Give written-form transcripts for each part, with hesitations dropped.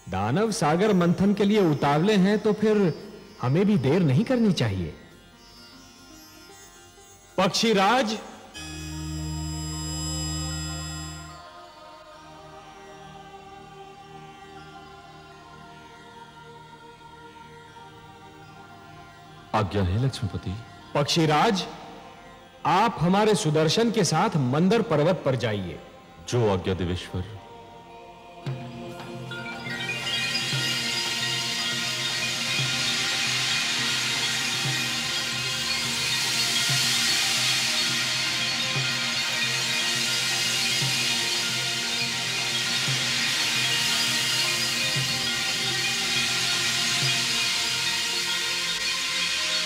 दानव सागर मंथन के लिए उतावले हैं तो फिर हमें भी देर नहीं करनी चाहिए। पक्षीराज, आज्ञा है लक्ष्मीपति। पक्षीराज, आप हमारे सुदर्शन के साथ मंदर पर्वत पर जाइए। जो आज्ञा देवेश्वर।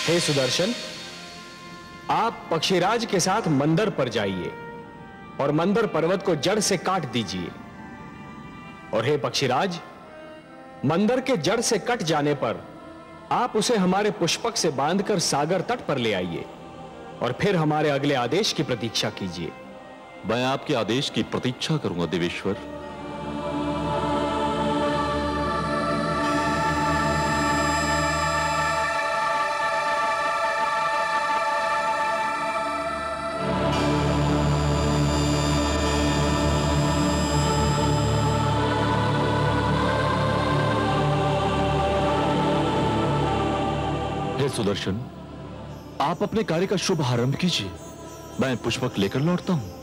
हे सुदर्शन, आप पक्षीराज के साथ मंदर पर जाइए और मंदर पर्वत को जड़ से काट दीजिए। और हे पक्षीराज, मंदर के जड़ से कट जाने पर आप उसे हमारे पुष्पक से बांधकर सागर तट पर ले आइए और फिर हमारे अगले आदेश की प्रतीक्षा कीजिए। मैं आपके आदेश की प्रतीक्षा करूंगा देवेश्वर। सुदर्शन, आप अपने कार्य का शुभ आरंभ कीजिए। मैं पुष्पक लेकर लौटता हूं।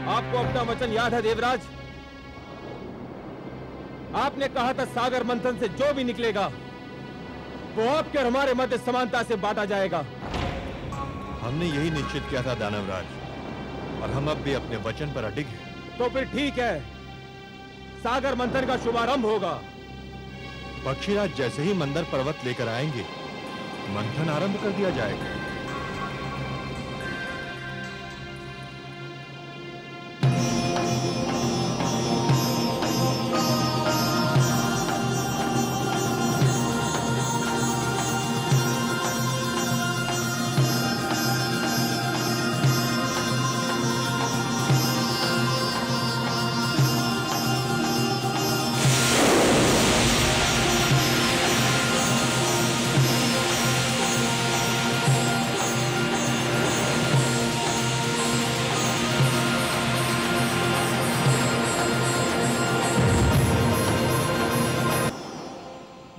आपको अपना वचन याद है देवराज? आपने कहा था सागर मंथन से जो भी निकलेगा वो आपके और हमारे मध्य समानता से बांटा जाएगा। हमने यही निश्चित किया था दानवराज, और हम अब भी अपने वचन पर अडिग हैं। तो फिर ठीक है, सागर मंथन का शुभारंभ होगा। पक्षीराज जैसे ही मंदर पर्वत लेकर आएंगे, मंथन आरंभ कर दिया जाएगा।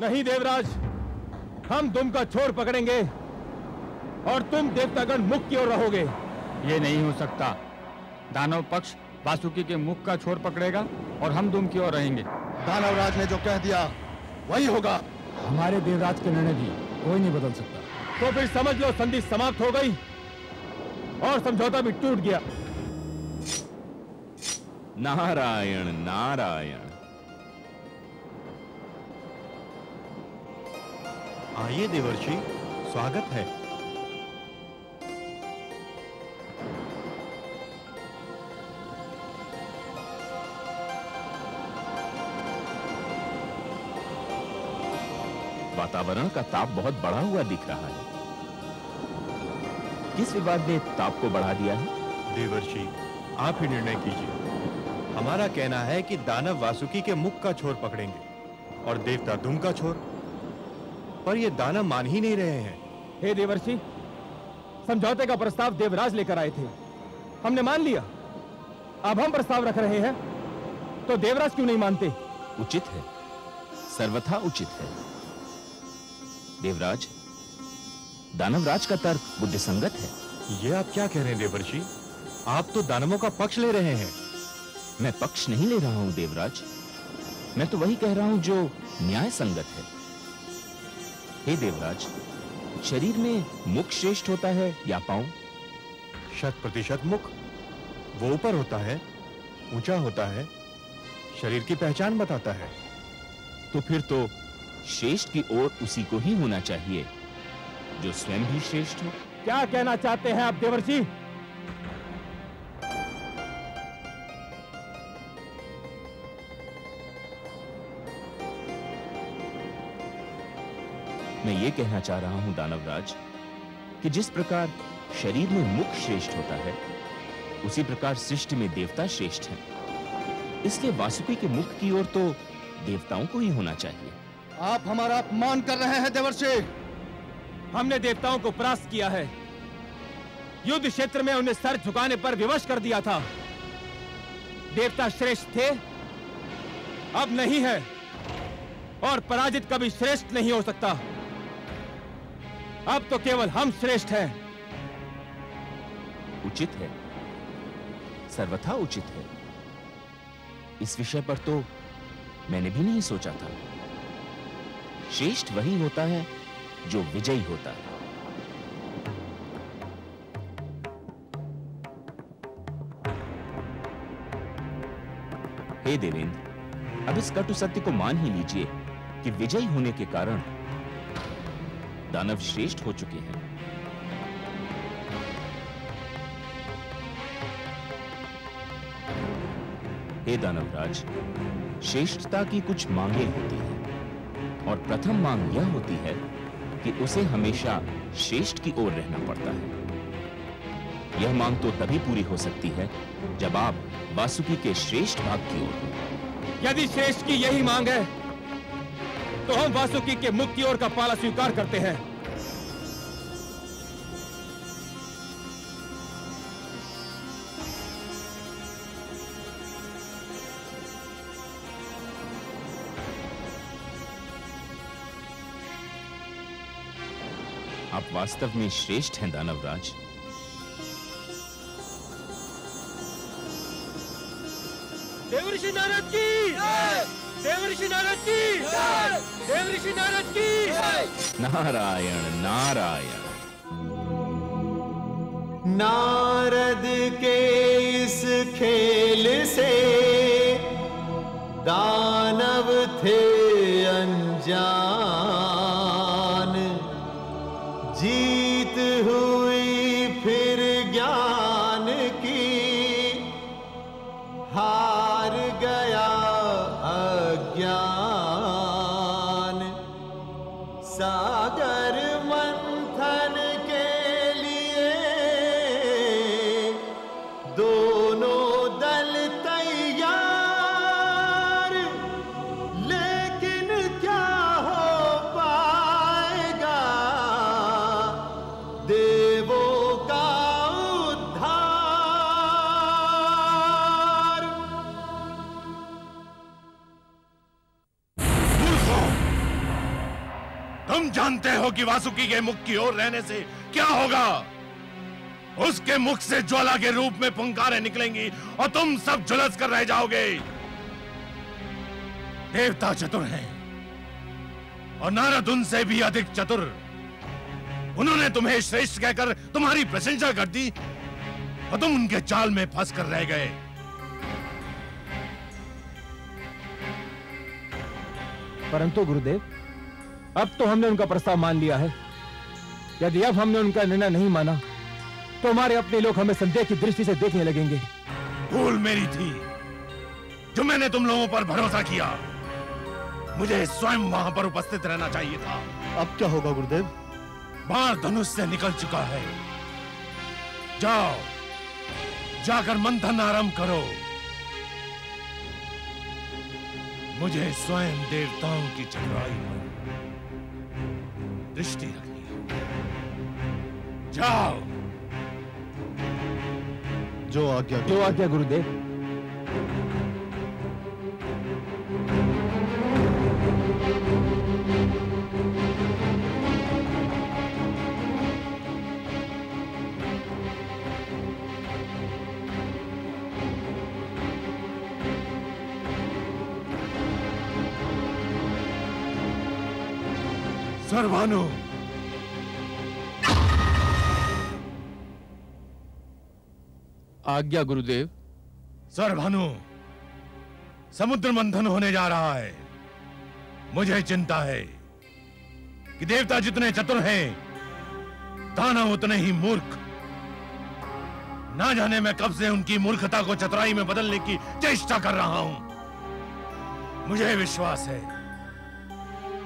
नहीं देवराज, हम तुम का छोर पकड़ेंगे और तुम देवतागण मुख की ओर रहोगे। ये नहीं हो सकता। दानव पक्ष वासुकी के मुख का छोर पकड़ेगा और हम दुम की ओर रहेंगे। दानवराज ने जो कह दिया वही होगा। हमारे देवराज के निर्णय भी कोई नहीं बदल सकता। तो फिर समझ लो संधि समाप्त हो गई और समझौता भी टूट गया। नारायण नारायण। आइए देवर्षि, स्वागत है। वातावरण का ताप बहुत बढ़ा हुआ दिख रहा है। किस विवाद ने ताप को बढ़ा दिया है? देवर्षि, आप ही निर्णय कीजिए। हमारा कहना है कि दानव वासुकी के मुख का छोर पकड़ेंगे और देवता धूम का छोर, पर ये दानव मान ही नहीं रहे हैं। हे देवर्षि, समझौते का प्रस्ताव देवराज लेकर आए थे, हमने मान लिया। अब हम प्रस्ताव रख रहे हैं तो देवराज क्यों नहीं मानते? उचित है, सर्वथा उचित है। देवराज, दानवराज का तर्क बुद्धिसंगत है। ये आप क्या कह रहे हैं देवर्षि? आप तो दानवों का पक्ष ले रहे हैं। मैं पक्ष नहीं ले रहा हूं देवराज, मैं तो वही कह रहा हूं जो न्याय संगत है। हे देवराज, शरीर में मुख श्रेष्ठ होता है या पांव? 100% मुख। वो ऊपर होता है, ऊंचा होता है, शरीर की पहचान बताता है। तो फिर तो श्रेष्ठ की ओर उसी को ही होना चाहिए जो स्वयं भी श्रेष्ठ हो। क्या कहना चाहते हैं आप देवर्षि? मैं ये कहना चाह रहा हूं दानवराज कि जिस प्रकार शरीर में मुख श्रेष्ठ होता है, उसी प्रकार सृष्टि में देवता श्रेष्ठ हैं। इसलिए वासुकी के मुख की ओर तो देवताओं को ही होना चाहिए। आप हमारा अपमान कर रहे हैं देवर्षि। हमने देवताओं को परास्त किया है, युद्ध क्षेत्र में उन्हें सर झुकाने पर विवश कर दिया था। देवता श्रेष्ठ थे, अब नहीं है, और पराजित कभी श्रेष्ठ नहीं हो सकता। अब तो केवल हम श्रेष्ठ हैं। उचित है, सर्वथा उचित है। इस विषय पर तो मैंने भी नहीं सोचा था। श्रेष्ठ वही होता है जो विजयी होता है। हे देवेंद्र, अब इस कटु सत्य को मान ही लीजिए कि विजयी होने के कारण दानव श्रेष्ठ हो चुके हैं। हे दानवराज, श्रेष्ठता की कुछ मांगे होती हैं और प्रथम मांग यह होती है कि उसे हमेशा श्रेष्ठ की ओर रहना पड़ता है। यह मांग तो तभी पूरी हो सकती है जब आप वासुकी के श्रेष्ठ भाग की ओर हो। यदि श्रेष्ठ की यही मांग है तो हम वासुकी के मुख की ओर का पाला स्वीकार करते हैं। आप वास्तव में श्रेष्ठ हैं दानवराज। देवर्षि नारद की जय! देवर्षि नारद की जय! देवर्षि नारद की जय! नारायण नारायण। नारद के इस खेल से दानव थे अनजान, जीत हुई फिर ज्ञान की, हार गया अज्ञान। सागर मंथन के लिए दोनों दल तैयार, लेकिन क्या हो पाएगा देवों का उद्धार। तुम जानते हो कि वासुकी के मुख की ओर रहने से क्या होगा? उसके मुख से ज्वाला के रूप में फुंकारें निकलेंगी और तुम सब झुलस कर रह जाओगे। देवता चतुर हैं और नारद उनसे भी अधिक चतुर। उन्होंने तुम्हें श्रेष्ठ कहकर तुम्हारी प्रशंसा कर दी और तुम उनके जाल में फंस कर रह गए। परंतु गुरुदेव, अब तो हमने उनका प्रस्ताव मान लिया है। यदि अब हमने उनका निर्णय नहीं माना तो हमारे अपने लोग हमें संदेह की दृष्टि से देखने लगेंगे। भूल मेरी थी जो मैंने तुम लोगों पर भरोसा किया। मुझे स्वयं वहां पर उपस्थित रहना चाहिए था। अब क्या होगा गुरुदेव? बाण धनुष से निकल चुका है। जाओ, जाकर मंथन आरंभ करो। मुझे स्वयं देवताओं की चतुराई पर दृष्टि रखनी है। जाओ। जो आज्ञा गुरुदेव। सर्वानु, आज्ञा गुरुदेव। सर्वानु, समुद्र मंथन होने जा रहा है। मुझे चिंता है कि देवता जितने चतुर हैं, दानव उतने ही मूर्ख। ना जाने मैं कब से उनकी मूर्खता को चतुराई में बदलने की चेष्टा कर रहा हूं। मुझे विश्वास है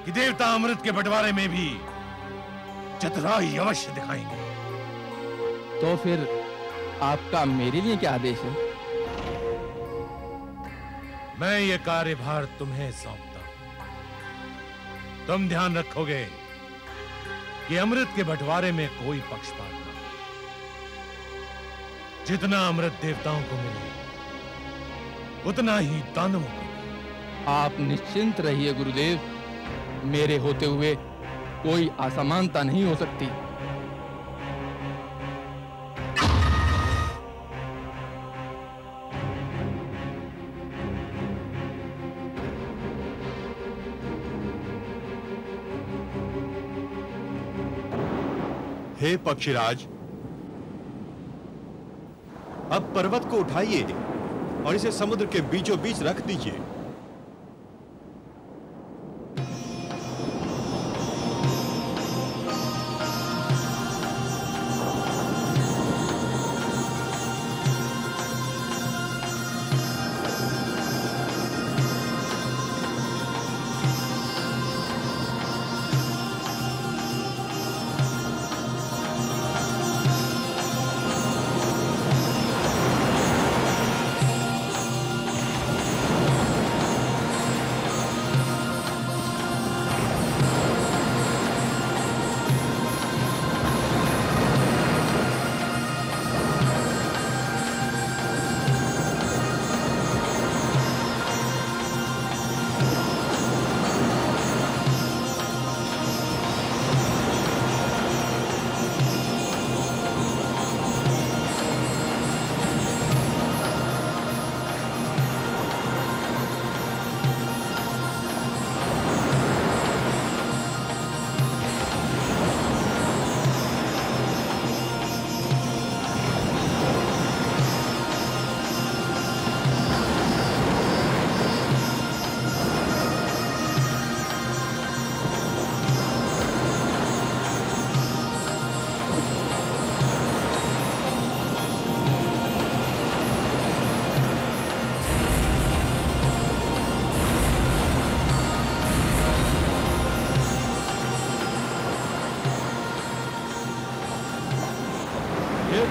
कि देवता अमृत के बंटवारे में भी चतुराई अवश्य दिखाएंगे। तो फिर आपका मेरे लिए क्या आदेश है? मैं ये कार्यभार तुम्हें सौंपता हूं। तुम ध्यान रखोगे कि अमृत के बंटवारे में कोई पक्षपात ना हो। जितना अमृत देवताओं को मिले उतना ही दानवों को। आप निश्चिंत रहिए गुरुदेव, मेरे होते हुए कोई असमानता नहीं हो सकती। हे पक्षीराज, अब पर्वत को उठाइए और इसे समुद्र के बीचों बीच रख दीजिए।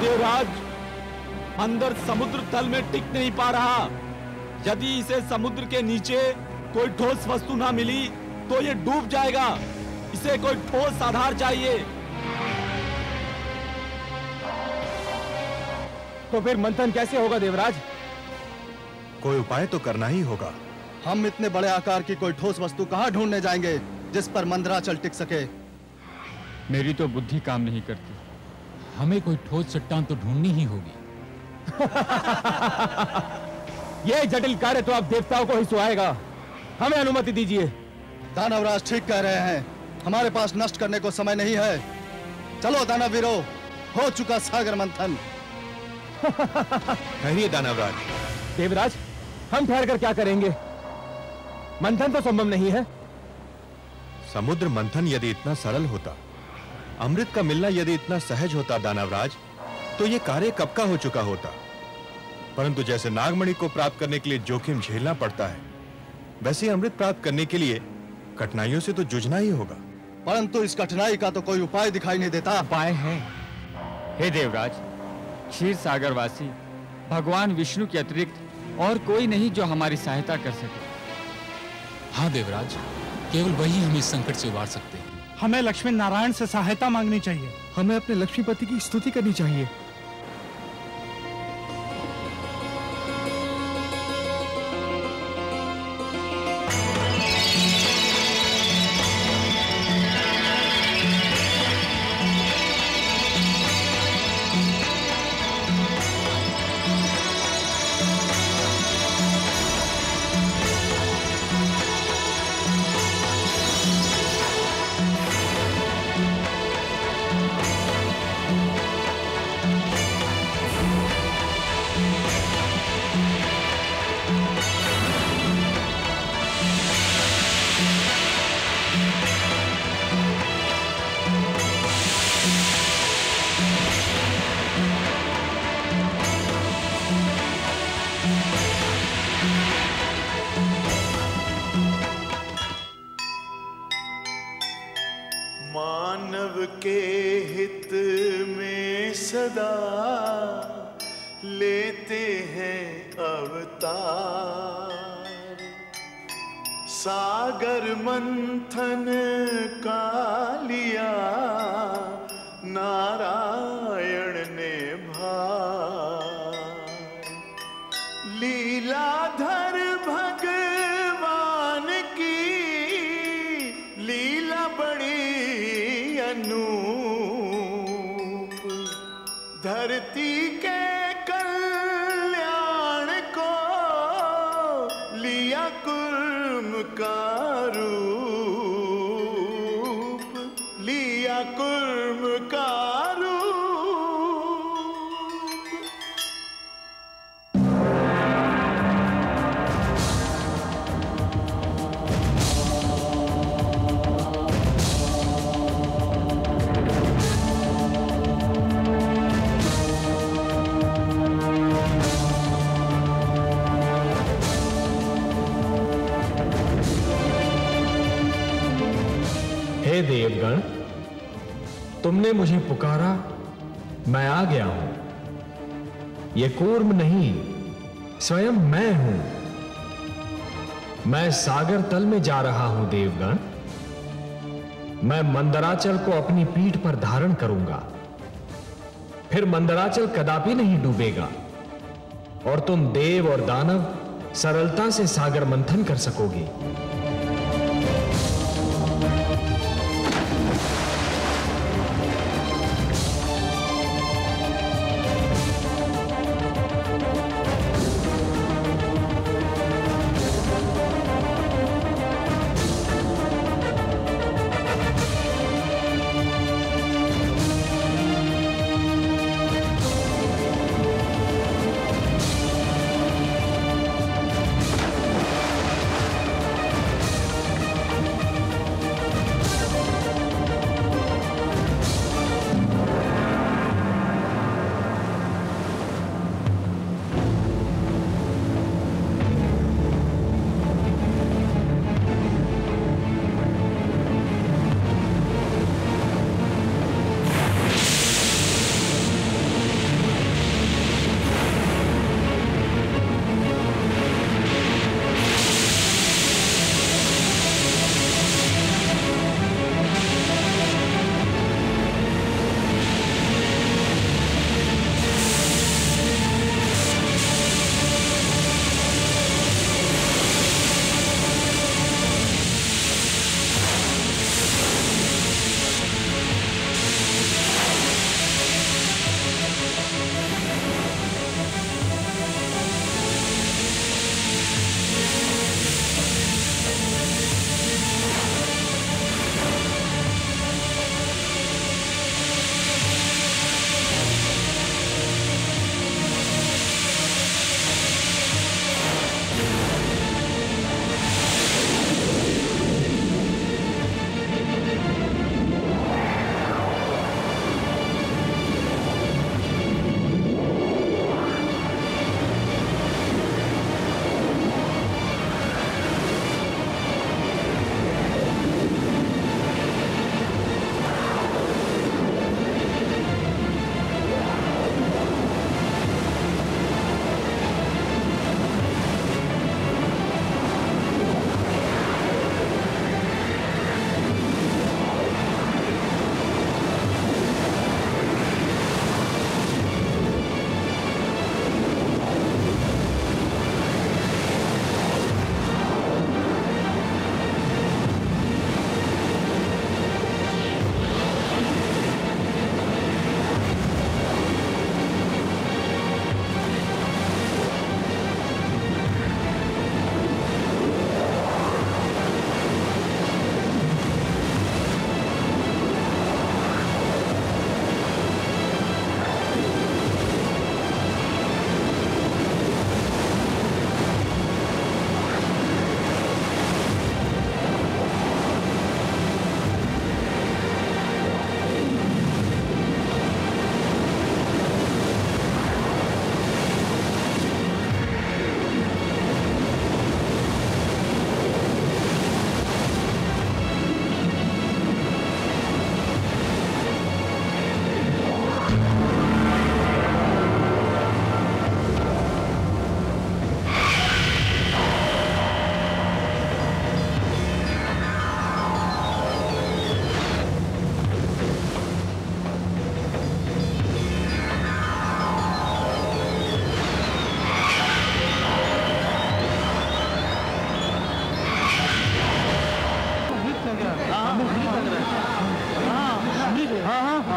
देवराज, अंदर समुद्र तल में टिक नहीं पा रहा। यदि इसे समुद्र के नीचे कोई ठोस वस्तु ना मिली तो ये डूब जाएगा। इसे कोई ठोस आधार चाहिए। तो फिर मंथन कैसे होगा देवराज? कोई उपाय तो करना ही होगा। हम इतने बड़े आकार की कोई ठोस वस्तु कहां ढूंढने जाएंगे? जिस पर मंदराचल टिक सके। मेरी तो बुद्धि काम नहीं करती। हमें कोई ठोस चट्टान तो ढूंढनी ही होगी। यह जटिल कार्य तो आप देवताओं को ही सुहाएगा। हमें अनुमति दीजिए। दानवराज ठीक कह रहे हैं, हमारे पास नष्ट करने को समय नहीं है। चलो दानवीरों, हो चुका सागर मंथन। ठहरिए दानवराज। देवराज, हम ठहर कर क्या करेंगे? मंथन तो संभव नहीं है। समुद्र मंथन यदि इतना सरल होता, अमृत का मिलना यदि इतना सहज होता दानवराज, तो यह कार्य कब का हो चुका होता। परंतु जैसे नागमणि को प्राप्त करने के लिए जोखिम झेलना पड़ता है, वैसे अमृत प्राप्त करने के लिए कठिनाइयों से तो जूझना ही होगा। परंतु इस कठिनाई का तो कोई उपाय दिखाई नहीं देता। उपाय है। हे देवराज, क्षीर सागरवासी भगवान विष्णु के अतिरिक्त और कोई नहीं जो हमारी सहायता कर सके। हाँ देवराज, केवल वही हमें इस संकट से उबार सकते हैं। हमें लक्ष्मी नारायण से सहायता मांगनी चाहिए। हमें अपने लक्ष्मीपति की स्तुति करनी चाहिए। मानव के हित में सदा लेते हैं अवतार। सागर मंथन का लिया नारायण ने भार। लीलाधर भगवान की लीला बड़ी अनूप। धरती के कल्याण को लिया कुर्म का रूप। लिया कुर्म का रूप। हे देवगण, तुमने मुझे पुकारा, मैं आ गया हूं। यह कूर्म नहीं, स्वयं मैं हूं। मैं सागर तल में जा रहा हूं देवगण। मैं मंदराचल को अपनी पीठ पर धारण करूंगा। फिर मंदराचल कदापि नहीं डूबेगा और तुम देव और दानव सरलता से सागर मंथन कर सकोगे।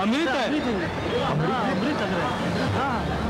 अमृत है। अमृत लग रहा है। हाँ।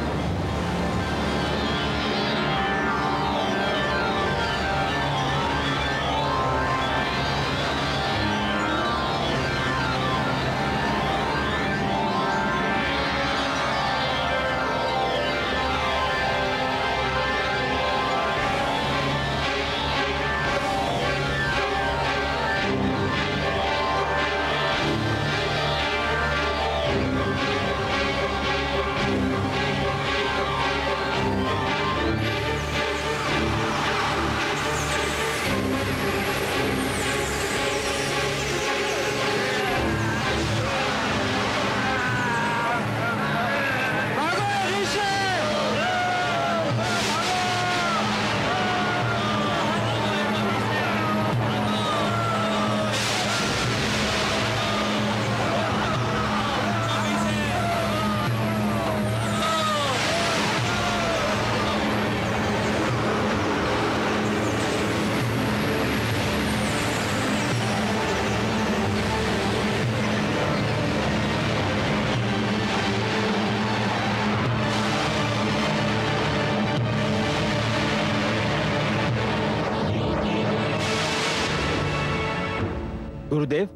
गुरुदेव,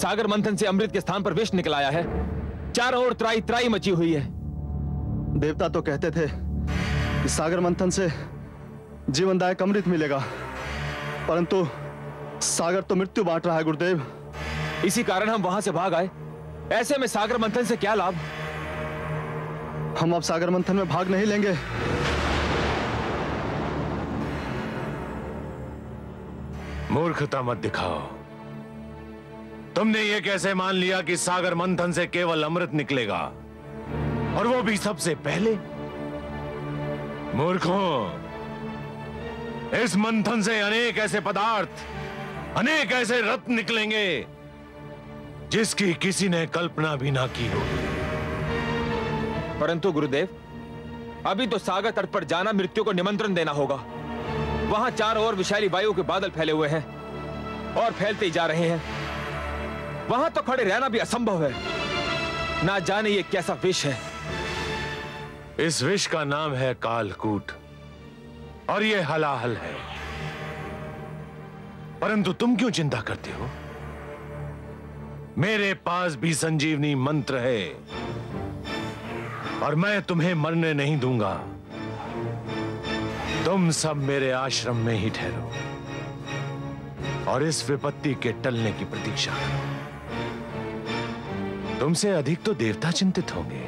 सागर मंथन से अमृत के स्थान पर विष निकल आया है। चारों ओर त्राई त्राई मची हुई है। देवता तो कहते थे कि सागर मंथन से जीवनदायक अमृत मिलेगा, परंतु सागर तो मृत्यु बांट रहा है गुरुदेव। इसी कारण हम वहां से भाग आए। ऐसे में सागर मंथन से क्या लाभ? हम अब सागर मंथन में भाग नहीं लेंगे। मूर्खता मत दिखाओ। तुमने ये कैसे मान लिया कि सागर मंथन से केवल अमृत निकलेगा, और वो भी सबसे पहले? मूर्खों, इस मंथन से अनेक ऐसे पदार्थ, अनेक ऐसे रत्न निकलेंगे जिसकी किसी ने कल्पना भी ना की होगी। परंतु गुरुदेव, अभी तो सागर तट पर जाना मृत्यु को निमंत्रण देना होगा। वहां चारों ओर विषैली वायु के बादल फैले हुए हैं और फैलते ही जा रहे हैं। वहां तो खड़े रहना भी असंभव है। ना जाने ये कैसा विष है। इस विष का नाम है कालकूट, और ये हलाहल है। परंतु तुम क्यों चिंता करते हो? मेरे पास भी संजीवनी मंत्र है, और मैं तुम्हें मरने नहीं दूंगा। तुम सब मेरे आश्रम में ही ठहरो और इस विपत्ति के टलने की प्रतीक्षा करो। तुमसे अधिक तो देवता चिंतित होंगे,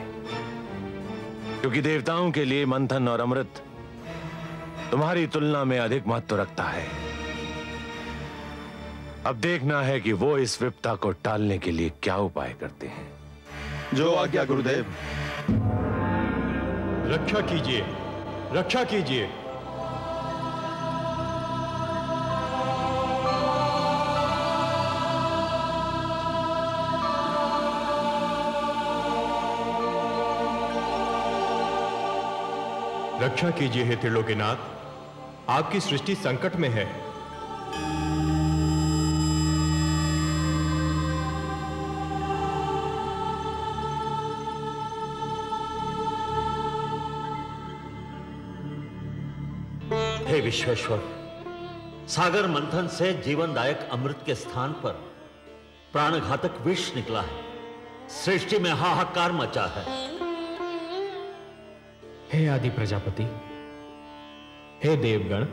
क्योंकि देवताओं के लिए मंथन और अमृत तुम्हारी तुलना में अधिक महत्व रखता है। अब देखना है कि वो इस विपत्ता को टालने के लिए क्या उपाय करते हैं। जो आज्ञा गुरुदेव। रक्षा कीजिए, रक्षा कीजिए। रक्षा कीजिए हे त्रिलोकीनाथ, आपकी सृष्टि संकट में है। हे विश्वेश्वर, सागर मंथन से जीवनदायक अमृत के स्थान पर प्राणघातक विष निकला है। सृष्टि में हाहाकार मचा है। हे आदि प्रजापति, हे देवगण,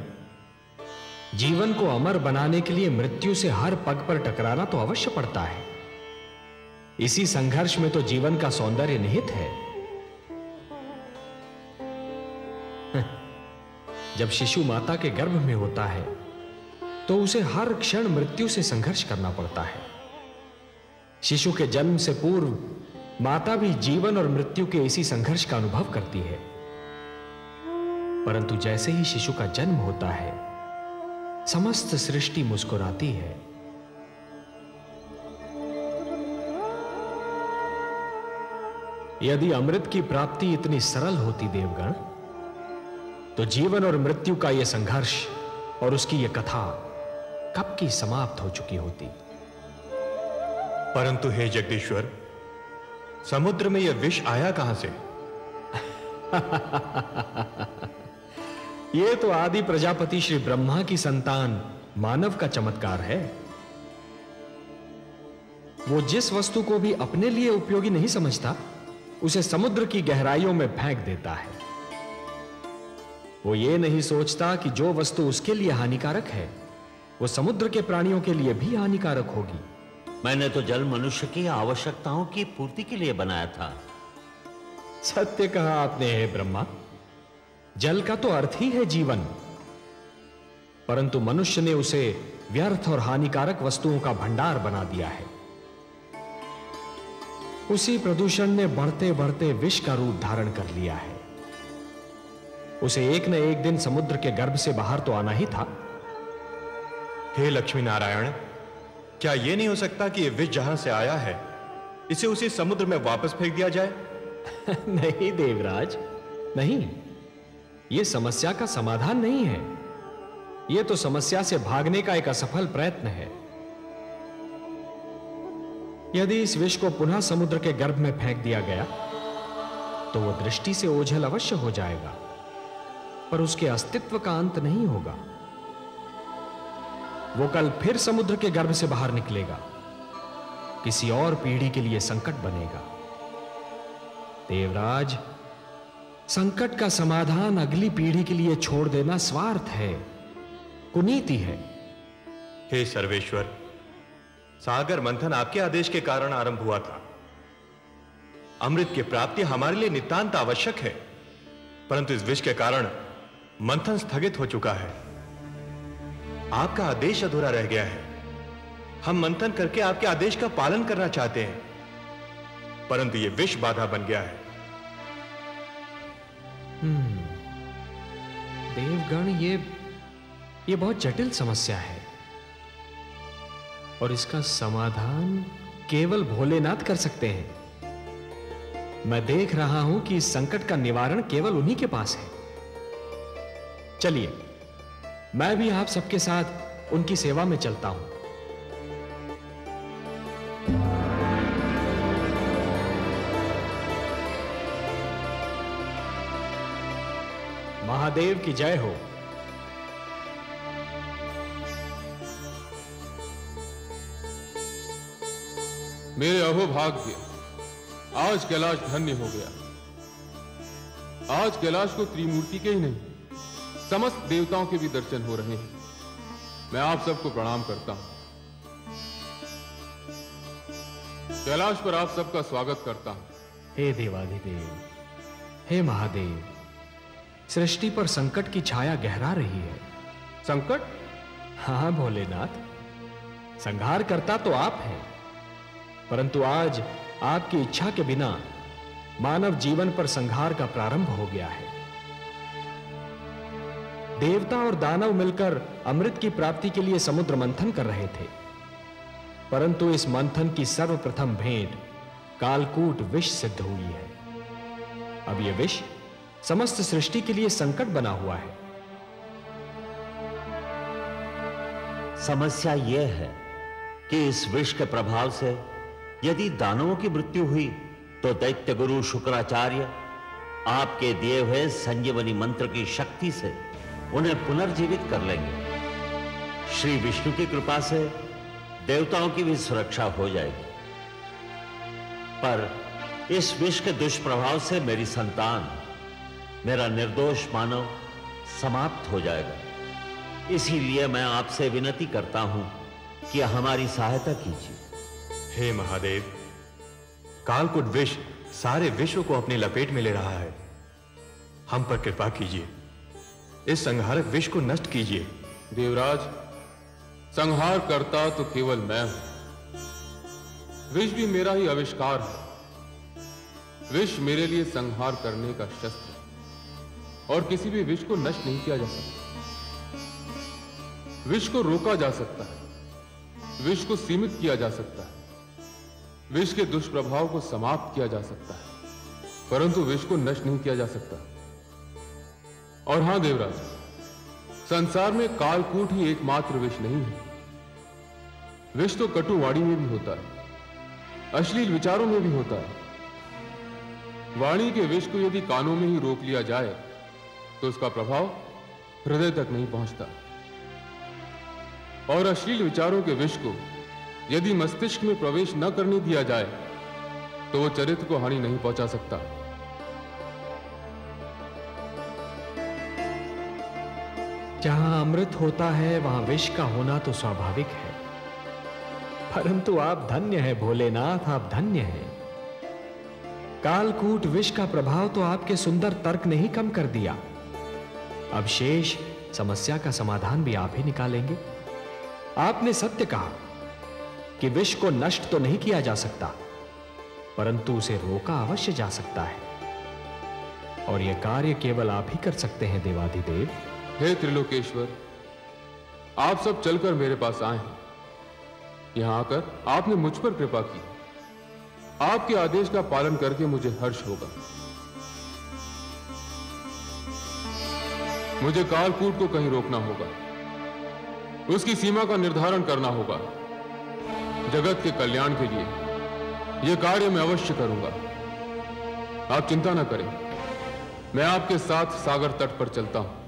जीवन को अमर बनाने के लिए मृत्यु से हर पग पर टकराना तो अवश्य पड़ता है। इसी संघर्ष में तो जीवन का सौंदर्य निहित है। जब शिशु माता के गर्भ में होता है तो उसे हर क्षण मृत्यु से संघर्ष करना पड़ता है। शिशु के जन्म से पूर्व माता भी जीवन और मृत्यु के इसी संघर्ष का अनुभव करती है। परंतु जैसे ही शिशु का जन्म होता है, समस्त सृष्टि मुस्कुराती है। यदि अमृत की प्राप्ति इतनी सरल होती देवगण, तो जीवन और मृत्यु का यह संघर्ष और उसकी यह कथा कब की समाप्त हो चुकी होती। परंतु हे जगदीश्वर, समुद्र में यह विष आया कहां से? यह तो आदि प्रजापति श्री ब्रह्मा की संतान मानव का चमत्कार है। वो जिस वस्तु को भी अपने लिए उपयोगी नहीं समझता, उसे समुद्र की गहराइयों में फेंक देता है। वो ये नहीं सोचता कि जो वस्तु उसके लिए हानिकारक है, वो समुद्र के प्राणियों के लिए भी हानिकारक होगी। मैंने तो जल मनुष्य की आवश्यकताओं की पूर्ति के लिए बनाया था। सत्य कहा आपने हे ब्रह्मा। जल का तो अर्थ ही है जीवन, परंतु मनुष्य ने उसे व्यर्थ और हानिकारक वस्तुओं का भंडार बना दिया है। उसी प्रदूषण ने बढ़ते बढ़ते विष का रूप धारण कर लिया है। उसे एक न एक दिन समुद्र के गर्भ से बाहर तो आना ही था। हे लक्ष्मी नारायण, क्या यह नहीं हो सकता कि यह विष जहां से आया है, इसे उसी समुद्र में वापस फेंक दिया जाए? नहीं देवराज, नहीं। यह समस्या का समाधान नहीं है। यह तो समस्या से भागने का एक असफल प्रयत्न है। यदि इस विष को पुनः समुद्र के गर्भ में फेंक दिया गया, तो वो दृष्टि से ओझल अवश्य हो जाएगा, पर उसके अस्तित्व का अंत नहीं होगा। वो कल फिर समुद्र के गर्भ से बाहर निकलेगा, किसी और पीढ़ी के लिए संकट बनेगा। देवराज, संकट का समाधान अगली पीढ़ी के लिए छोड़ देना स्वार्थ है, कुनीति है। हे सर्वेश्वर, सागर मंथन आपके आदेश के कारण आरंभ हुआ था। अमृत की प्राप्ति हमारे लिए नितांत आवश्यक है, परंतु इस विष के कारण मंथन स्थगित हो चुका है। आपका आदेश अधूरा रह गया है। हम मंथन करके आपके आदेश का पालन करना चाहते हैं, परंतु यह विष बाधा बन गया है। देवगण, ये बहुत जटिल समस्या है, और इसका समाधान केवल भोलेनाथ कर सकते हैं। मैं देख रहा हूं कि इस संकट का निवारण केवल उन्हीं के पास है। चलिए, मैं भी आप सबके साथ उनकी सेवा में चलता हूं। महादेव की जय हो। मेरे अहोभाग्य, आज कैलाश धन्य हो गया। आज कैलाश को त्रिमूर्ति के ही नहीं, समस्त देवताओं के भी दर्शन हो रहे हैं। मैं आप सबको प्रणाम करता हूं। कैलाश पर आप सबका स्वागत करता हूं। हे देवाधिदेव, हे महादेव, सृष्टि पर संकट की छाया गहरा रही है। संकट? हाँ भोलेनाथ, संहार करता तो आप हैं, परंतु आज आपकी इच्छा के बिना मानव जीवन पर संहार का प्रारंभ हो गया है। देवता और दानव मिलकर अमृत की प्राप्ति के लिए समुद्र मंथन कर रहे थे, परंतु इस मंथन की सर्वप्रथम भेंट कालकूट विष सिद्ध हुई है। अब यह विष समस्त सृष्टि के लिए संकट बना हुआ है। समस्या यह है कि इस विष के प्रभाव से यदि दानवों की मृत्यु हुई, तो दैत्य गुरु शुक्राचार्य आपके दिए हुए संजीवनी मंत्र की शक्ति से उन्हें पुनर्जीवित कर लेंगे। श्री विष्णु की कृपा से देवताओं की भी सुरक्षा हो जाएगी, पर इस विष के दुष्प्रभाव से मेरी संतान, मेरा निर्दोष मानव समाप्त हो जाएगा। इसीलिए मैं आपसे विनती करता हूं कि हमारी सहायता कीजिए। हे महादेव, कालकूट विष सारे विश्व को अपनी लपेट में ले रहा है। हम पर कृपा कीजिए, इस संहारक विष को नष्ट कीजिए। देवराज, संहार करता तो केवल मैं हूं। विष भी मेरा ही आविष्कार है। विष मेरे लिए संहार करने का शस्त्र है, और किसी भी विष को नष्ट नहीं किया जा सकता। विष को रोका जा सकता है, विष को सीमित किया जा सकता है, विष के दुष्प्रभाव को समाप्त किया जा सकता है, परंतु विष को नष्ट नहीं किया जा सकता। और हां देवराज, संसार में कालकूट ही एकमात्र विष नहीं है। विष तो कटुवाणी में भी होता है, अश्लील विचारों में भी होता है, वाणी के विष को यदि कानों में ही रोक लिया जाए तो उसका प्रभाव हृदय तक नहीं पहुंचता, और अश्लील विचारों के विष को यदि मस्तिष्क में प्रवेश न करने दिया जाए तो वो चरित्र को हानि नहीं पहुंचा सकता। जहां अमृत होता है वहां विष का होना तो स्वाभाविक है, परंतु आप धन्य हैं भोलेनाथ, आप धन्य हैं। कालकूट विष का प्रभाव तो आपके सुंदर तर्क ने ही कम कर दिया। अब शेष समस्या का समाधान भी आप ही निकालेंगे। आपने सत्य कहा कि विष को नष्ट तो नहीं किया जा सकता, परंतु उसे रोका अवश्य जा सकता है, और यह कार्य केवल आप ही कर सकते हैं देवाधिदेव। हे त्रिलोकेश्वर, आप सब चलकर मेरे पास आए हैं। यहां आकर आपने मुझ पर कृपा की। आपके आदेश का पालन करके मुझे हर्ष होगा। मुझे कालकूट को कहीं रोकना होगा, उसकी सीमा का निर्धारण करना होगा। जगत के कल्याण के लिए यह कार्य मैं अवश्य करूंगा। आप चिंता न करें, मैं आपके साथ सागर तट पर चलता हूं।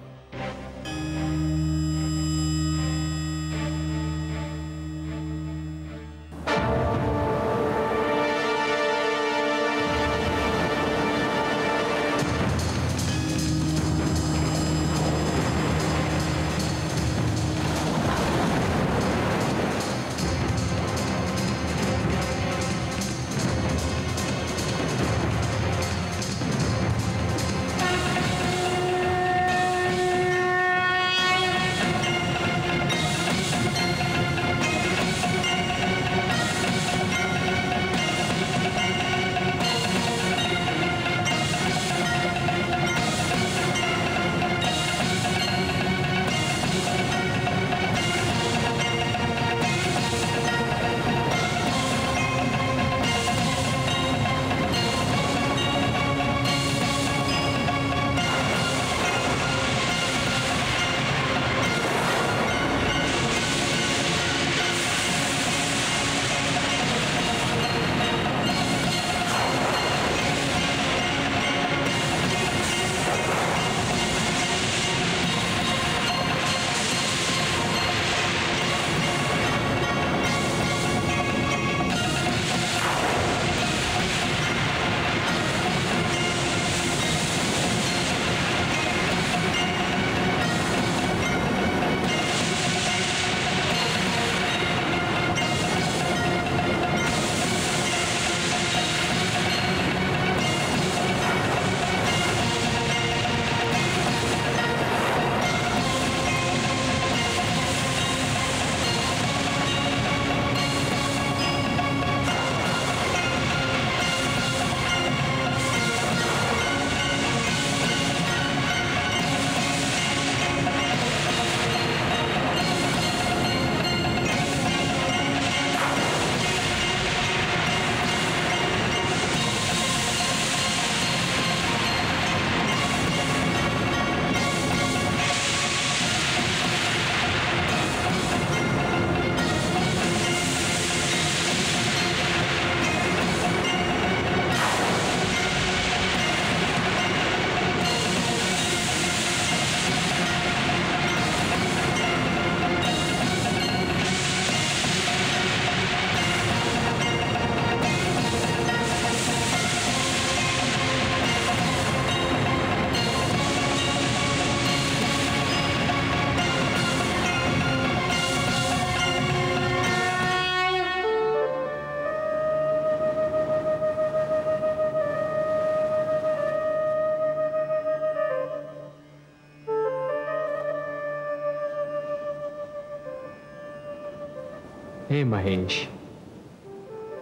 हे महेश,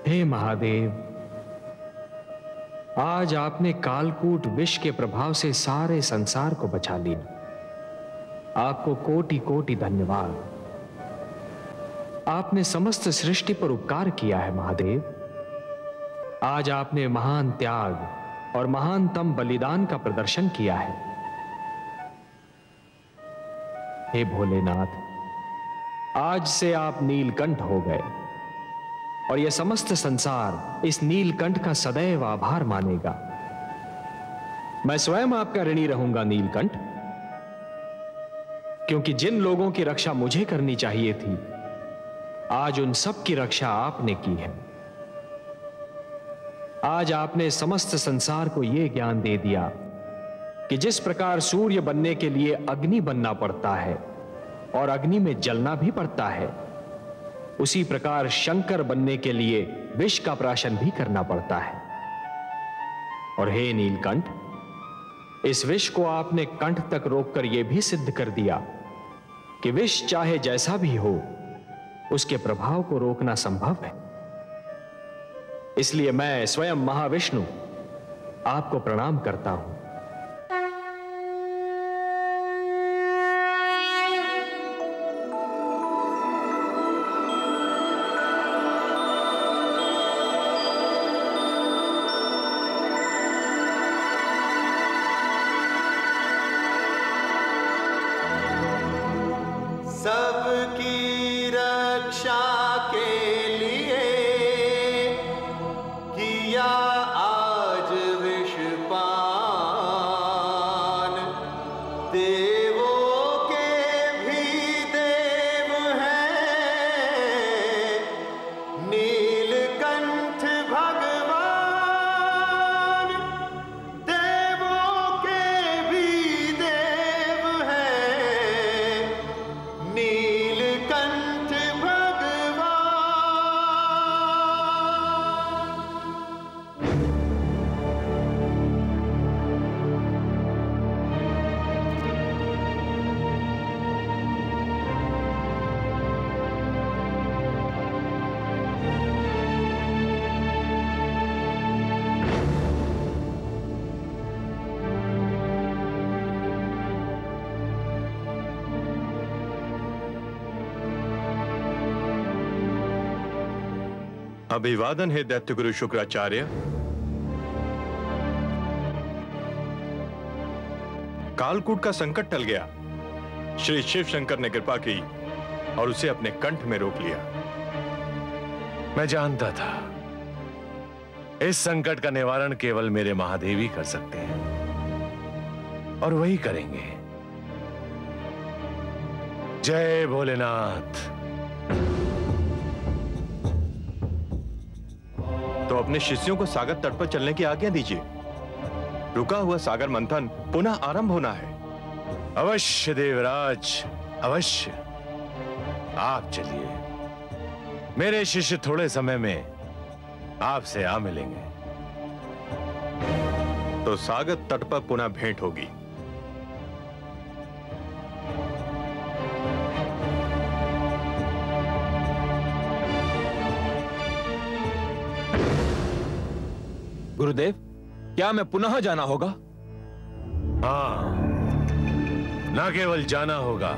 हे महादेव, आज आपने कालकूट विष के प्रभाव से सारे संसार को बचा लिया। आपको कोटि कोटि धन्यवाद। आपने समस्त सृष्टि पर उपकार किया है महादेव। आज आपने महान त्याग और महानतम बलिदान का प्रदर्शन किया है। हे भोलेनाथ, आज से आप नीलकंठ हो गए और यह समस्त संसार इस नीलकंठ का सदैव आभार मानेगा। मैं स्वयं आपका ऋणी रहूंगा नीलकंठ, क्योंकि जिन लोगों की रक्षा मुझे करनी चाहिए थी, आज उन सब की रक्षा आपने की है। आज आपने समस्त संसार को यह ज्ञान दे दिया कि जिस प्रकार सूर्य बनने के लिए अग्नि बनना पड़ता है और अग्नि में जलना भी पड़ता है, उसी प्रकार शंकर बनने के लिए विष का प्राशन भी करना पड़ता है। और हे नीलकंठ, इस विष को आपने कंठ तक रोककर यह भी सिद्ध कर दिया कि विष चाहे जैसा भी हो, उसके प्रभाव को रोकना संभव है। इसलिए मैं स्वयं महाविष्णु आपको प्रणाम करता हूं। सबकी रक्षा के लिए किया आज विषपान, देवों के भी देव हैं नीलकंठ भगवान, देवों के भी देव हैं नीलकंठ भगवान। अभिवादन है दैत्य गुरु शुक्राचार्य। कालकूट का संकट टल गया। श्री शिव शंकर ने कृपा की और उसे अपने कंठ में रोक लिया। मैं जानता था इस संकट का निवारण केवल मेरे महादेव ही कर सकते हैं और वही करेंगे। जय भोलेनाथ। तो अपने शिष्यों को सागर तट पर चलने की आज्ञा दीजिए। रुका हुआ सागर मंथन पुनः आरंभ होना है। अवश्य देवराज, अवश्य। आप चलिए, मेरे शिष्य थोड़े समय में आपसे आ मिलेंगे। तो सागर तट पर पुनः भेंट होगी। गुरुदेव, क्या मैं पुनः जाना होगा? हाँ, न केवल जाना होगा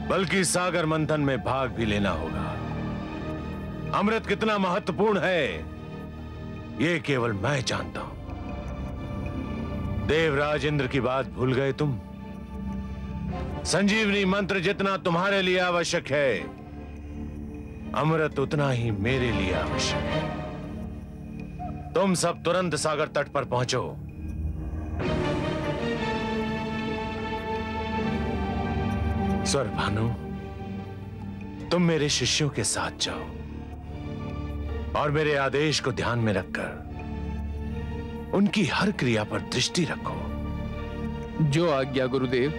बल्कि सागर मंथन में भाग भी लेना होगा। अमृत कितना महत्वपूर्ण है यह केवल मैं जानता हूं। देवराज इंद्र की बात भूल गए तुम? संजीवनी मंत्र जितना तुम्हारे लिए आवश्यक है, अमृत उतना ही मेरे लिए आवश्यक है। तुम सब तुरंत सागर तट पर पहुंचो। स्वर्भानु, तुम मेरे शिष्यों के साथ जाओ और मेरे आदेश को ध्यान में रखकर उनकी हर क्रिया पर दृष्टि रखो। जो आज्ञा गुरुदेव।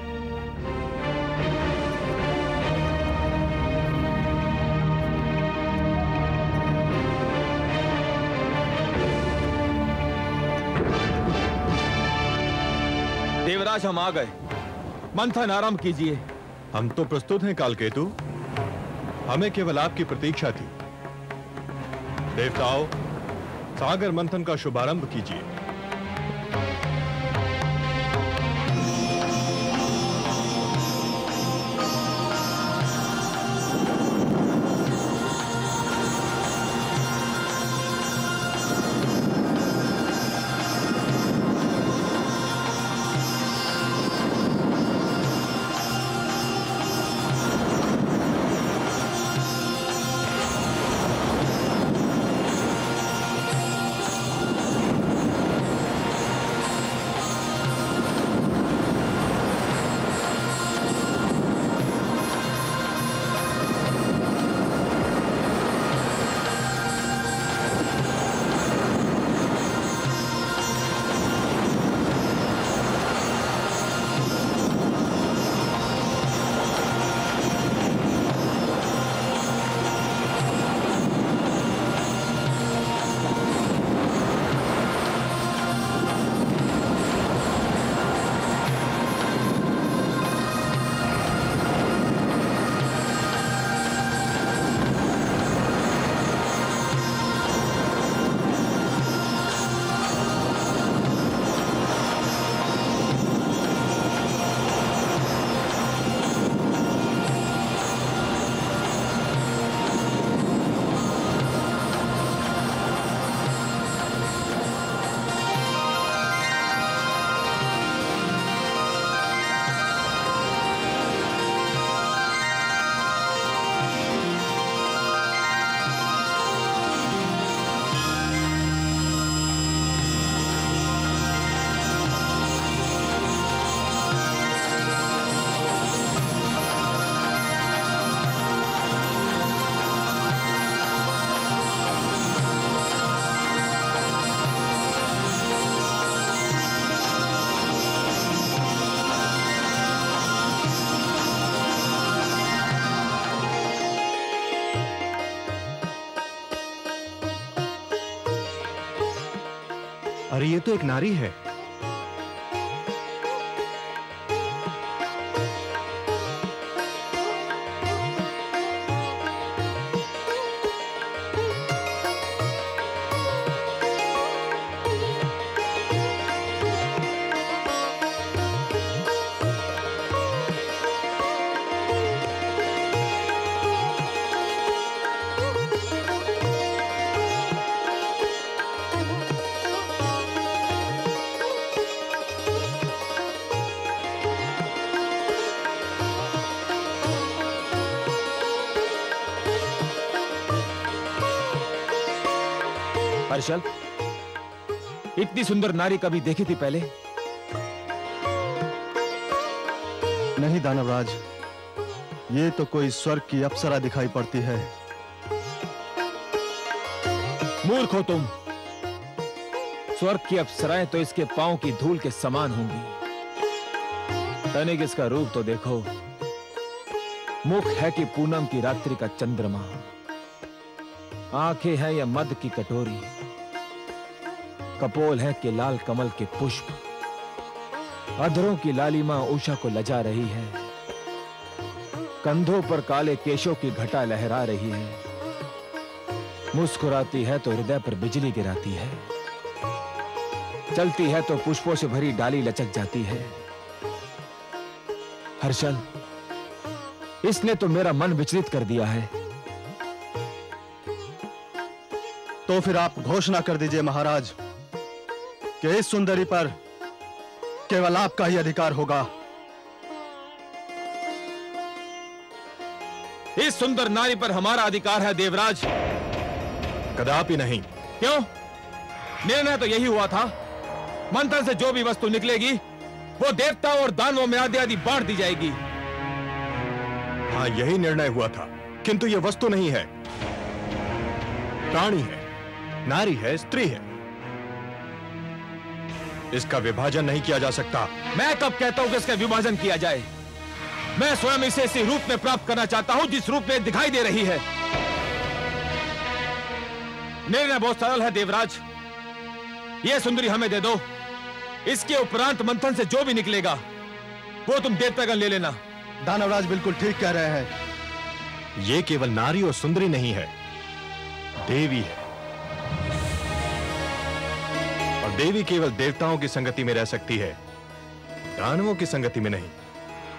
देवराज, हम आ गए। मंथन आरंभ कीजिए। हम तो प्रस्तुत हैं कालकेतु। हमें केवल आपकी प्रतीक्षा थी। देवताओं, सागर मंथन का शुभारंभ कीजिए। अरे ये तो एक नारी है। हर्षल, इतनी सुंदर नारी कभी देखी थी पहले? नहीं दानवराज, ये तो कोई स्वर्ग की अप्सरा दिखाई पड़ती है। मूर्ख हो तुम। स्वर्ग की अप्सराएं तो इसके पांव की धूल के समान होंगी। तनिक इसका रूप तो देखो। मुख है कि पूनम की रात्रि का चंद्रमा, आंखें हैं या मद की कटोरी, कपोल है कि लाल कमल के पुष्प, अधरों की लालिमा उषा को लजा रही है, कंधों पर काले केशों की घटा लहरा रही है, मुस्कुराती है तो हृदय पर बिजली गिराती है, चलती है तो पुष्पों से भरी डाली लचक जाती है। हर्षल, इसने तो मेरा मन विचलित कर दिया है। तो फिर आप घोषणा कर दीजिए महाराज कि इस सुंदरी पर केवल आपका ही अधिकार होगा। इस सुंदर नारी पर हमारा अधिकार है देवराज। कदापि नहीं। क्यों? निर्णय तो यही हुआ था, मंथन से जो भी वस्तु निकलेगी वो देवताओं और दानवों में आदि आदि बांट दी जाएगी। हाँ, यही निर्णय हुआ था, किंतु यह वस्तु नहीं है, प्राणी है, नारी है, स्त्री है। इसका विभाजन नहीं किया जा सकता। मैं कब कहता हूं कि इसका विभाजन किया जाए? मैं स्वयं इसे इसी रूप में प्राप्त करना चाहता हूं जिस रूप में दिखाई दे रही है। निर्णय बहुत सरल है देवराज, यह सुंदरी हमें दे दो। इसके उपरांत मंथन से जो भी निकलेगा वो तुम देवतागण ले लेना। दानवराज बिल्कुल ठीक कह रहे हैं। ये केवल नारी और सुंदरी नहीं है, देवी है। और देवी केवल देवताओं की संगति में रह सकती है, दानवों की संगति में नहीं।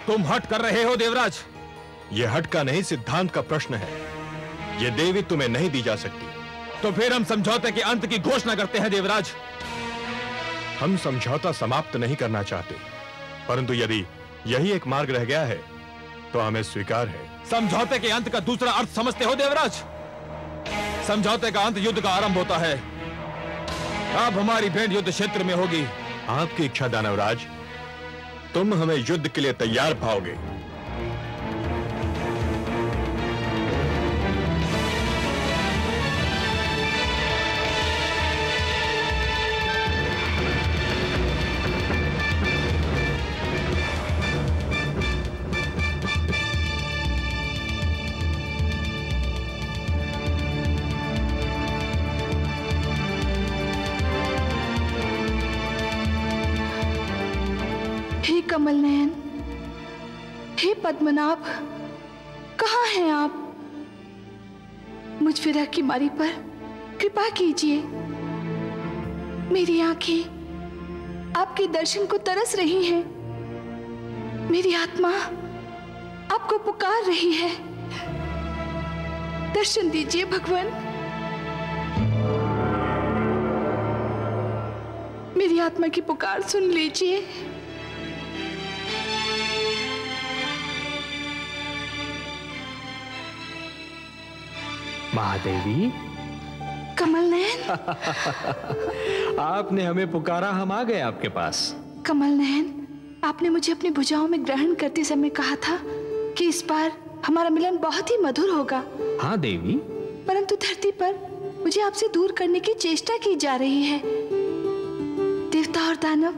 तुम हट कर रहे हो देवराज। यह हट का नहीं, सिद्धांत का प्रश्न है। यह देवी तुम्हें नहीं दी जा सकती। तो फिर हम समझौते के अंत की घोषणा करते हैं देवराज। हम समझौता समाप्त नहीं करना चाहते, परंतु यदि यही एक मार्ग रह गया है तो हमें स्वीकार है। समझौते के अंत का दूसरा अर्थ समझते हो देवराज? समझौते का अंत युद्ध का आरंभ होता है। अब हमारी भेंट युद्ध क्षेत्र में होगी। आपकी इच्छा दानवराज, तुम हमें युद्ध के लिए तैयार पाओगे। हे कमल नयन, हे पद्मनाभ, कहाँ हैं आप? मुझ विरह की मारी पर कृपा कीजिए। मेरी आंखें आपके दर्शन को तरस रही हैं। मेरी आत्मा आपको पुकार रही है। दर्शन दीजिए भगवान। मेरी आत्मा की पुकार सुन लीजिए। महादेवी, कमल नयन, आपने हमें पुकारा, हम आ गए आपके पास। कमल नयन, आपने मुझे अपनी भुजाओं में ग्रहण करते समय कहा था कि इस बार हमारा मिलन बहुत ही मधुर होगा। हाँ देवी। परंतु धरती पर मुझे आपसे दूर करने की चेष्टा की जा रही है। देवता और दानव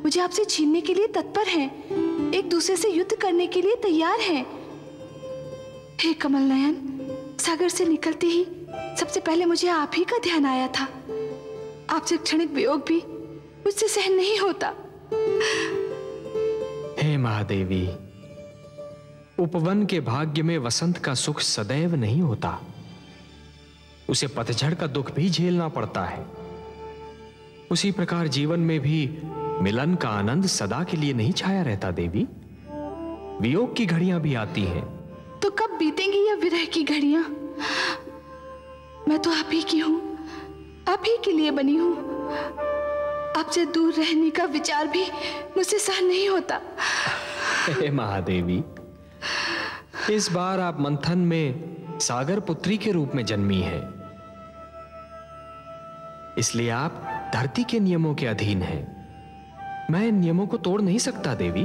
मुझे आपसे छीनने के लिए तत्पर हैं, एक दूसरे से युद्ध करने के लिए तैयार हैं। हे कमल नयन, सागर से निकलते ही सबसे पहले मुझे आप ही का ध्यान आया था। आपसे क्षणिक वियोग भी मुझसे सहन नहीं होता। हे महादेवी, उपवन के भाग्य में वसंत का सुख सदैव नहीं होता, उसे पतझड़ का दुख भी झेलना पड़ता है। उसी प्रकार जीवन में भी मिलन का आनंद सदा के लिए नहीं छाया रहता देवी, वियोग की घड़ियां भी आती हैं। तो कब बीतेंगी ये विरह की घड़ियां? मैं तो आप ही की हूं, आप ही के लिए बनी हूं। आपसे दूर रहने का विचार भी मुझसे सहन नहीं होता। हे महादेवी, इस बार आप मंथन में सागर पुत्री के रूप में जन्मी हैं, इसलिए आप धरती के नियमों के अधीन हैं। मैं इन नियमों को तोड़ नहीं सकता देवी।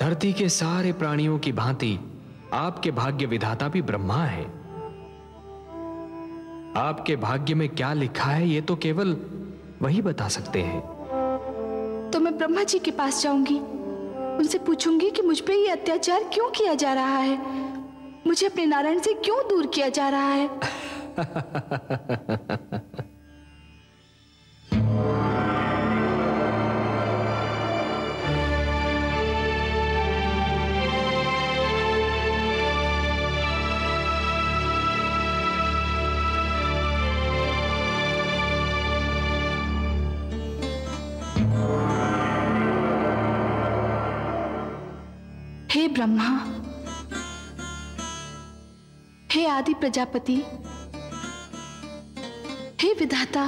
धरती के सारे प्राणियों की भांति आपके भाग्य विधाता भी ब्रह्मा है। आपके भाग्य में क्या लिखा है ये तो केवल वही बता सकते हैं। तो मैं ब्रह्मा जी के पास जाऊंगी, उनसे पूछूंगी कि मुझ पे ये अत्याचार क्यों किया जा रहा है, मुझे अपने नारायण से क्यों दूर किया जा रहा है। हे ब्रह्मा, हे आदि प्रजापति, हे विधाता,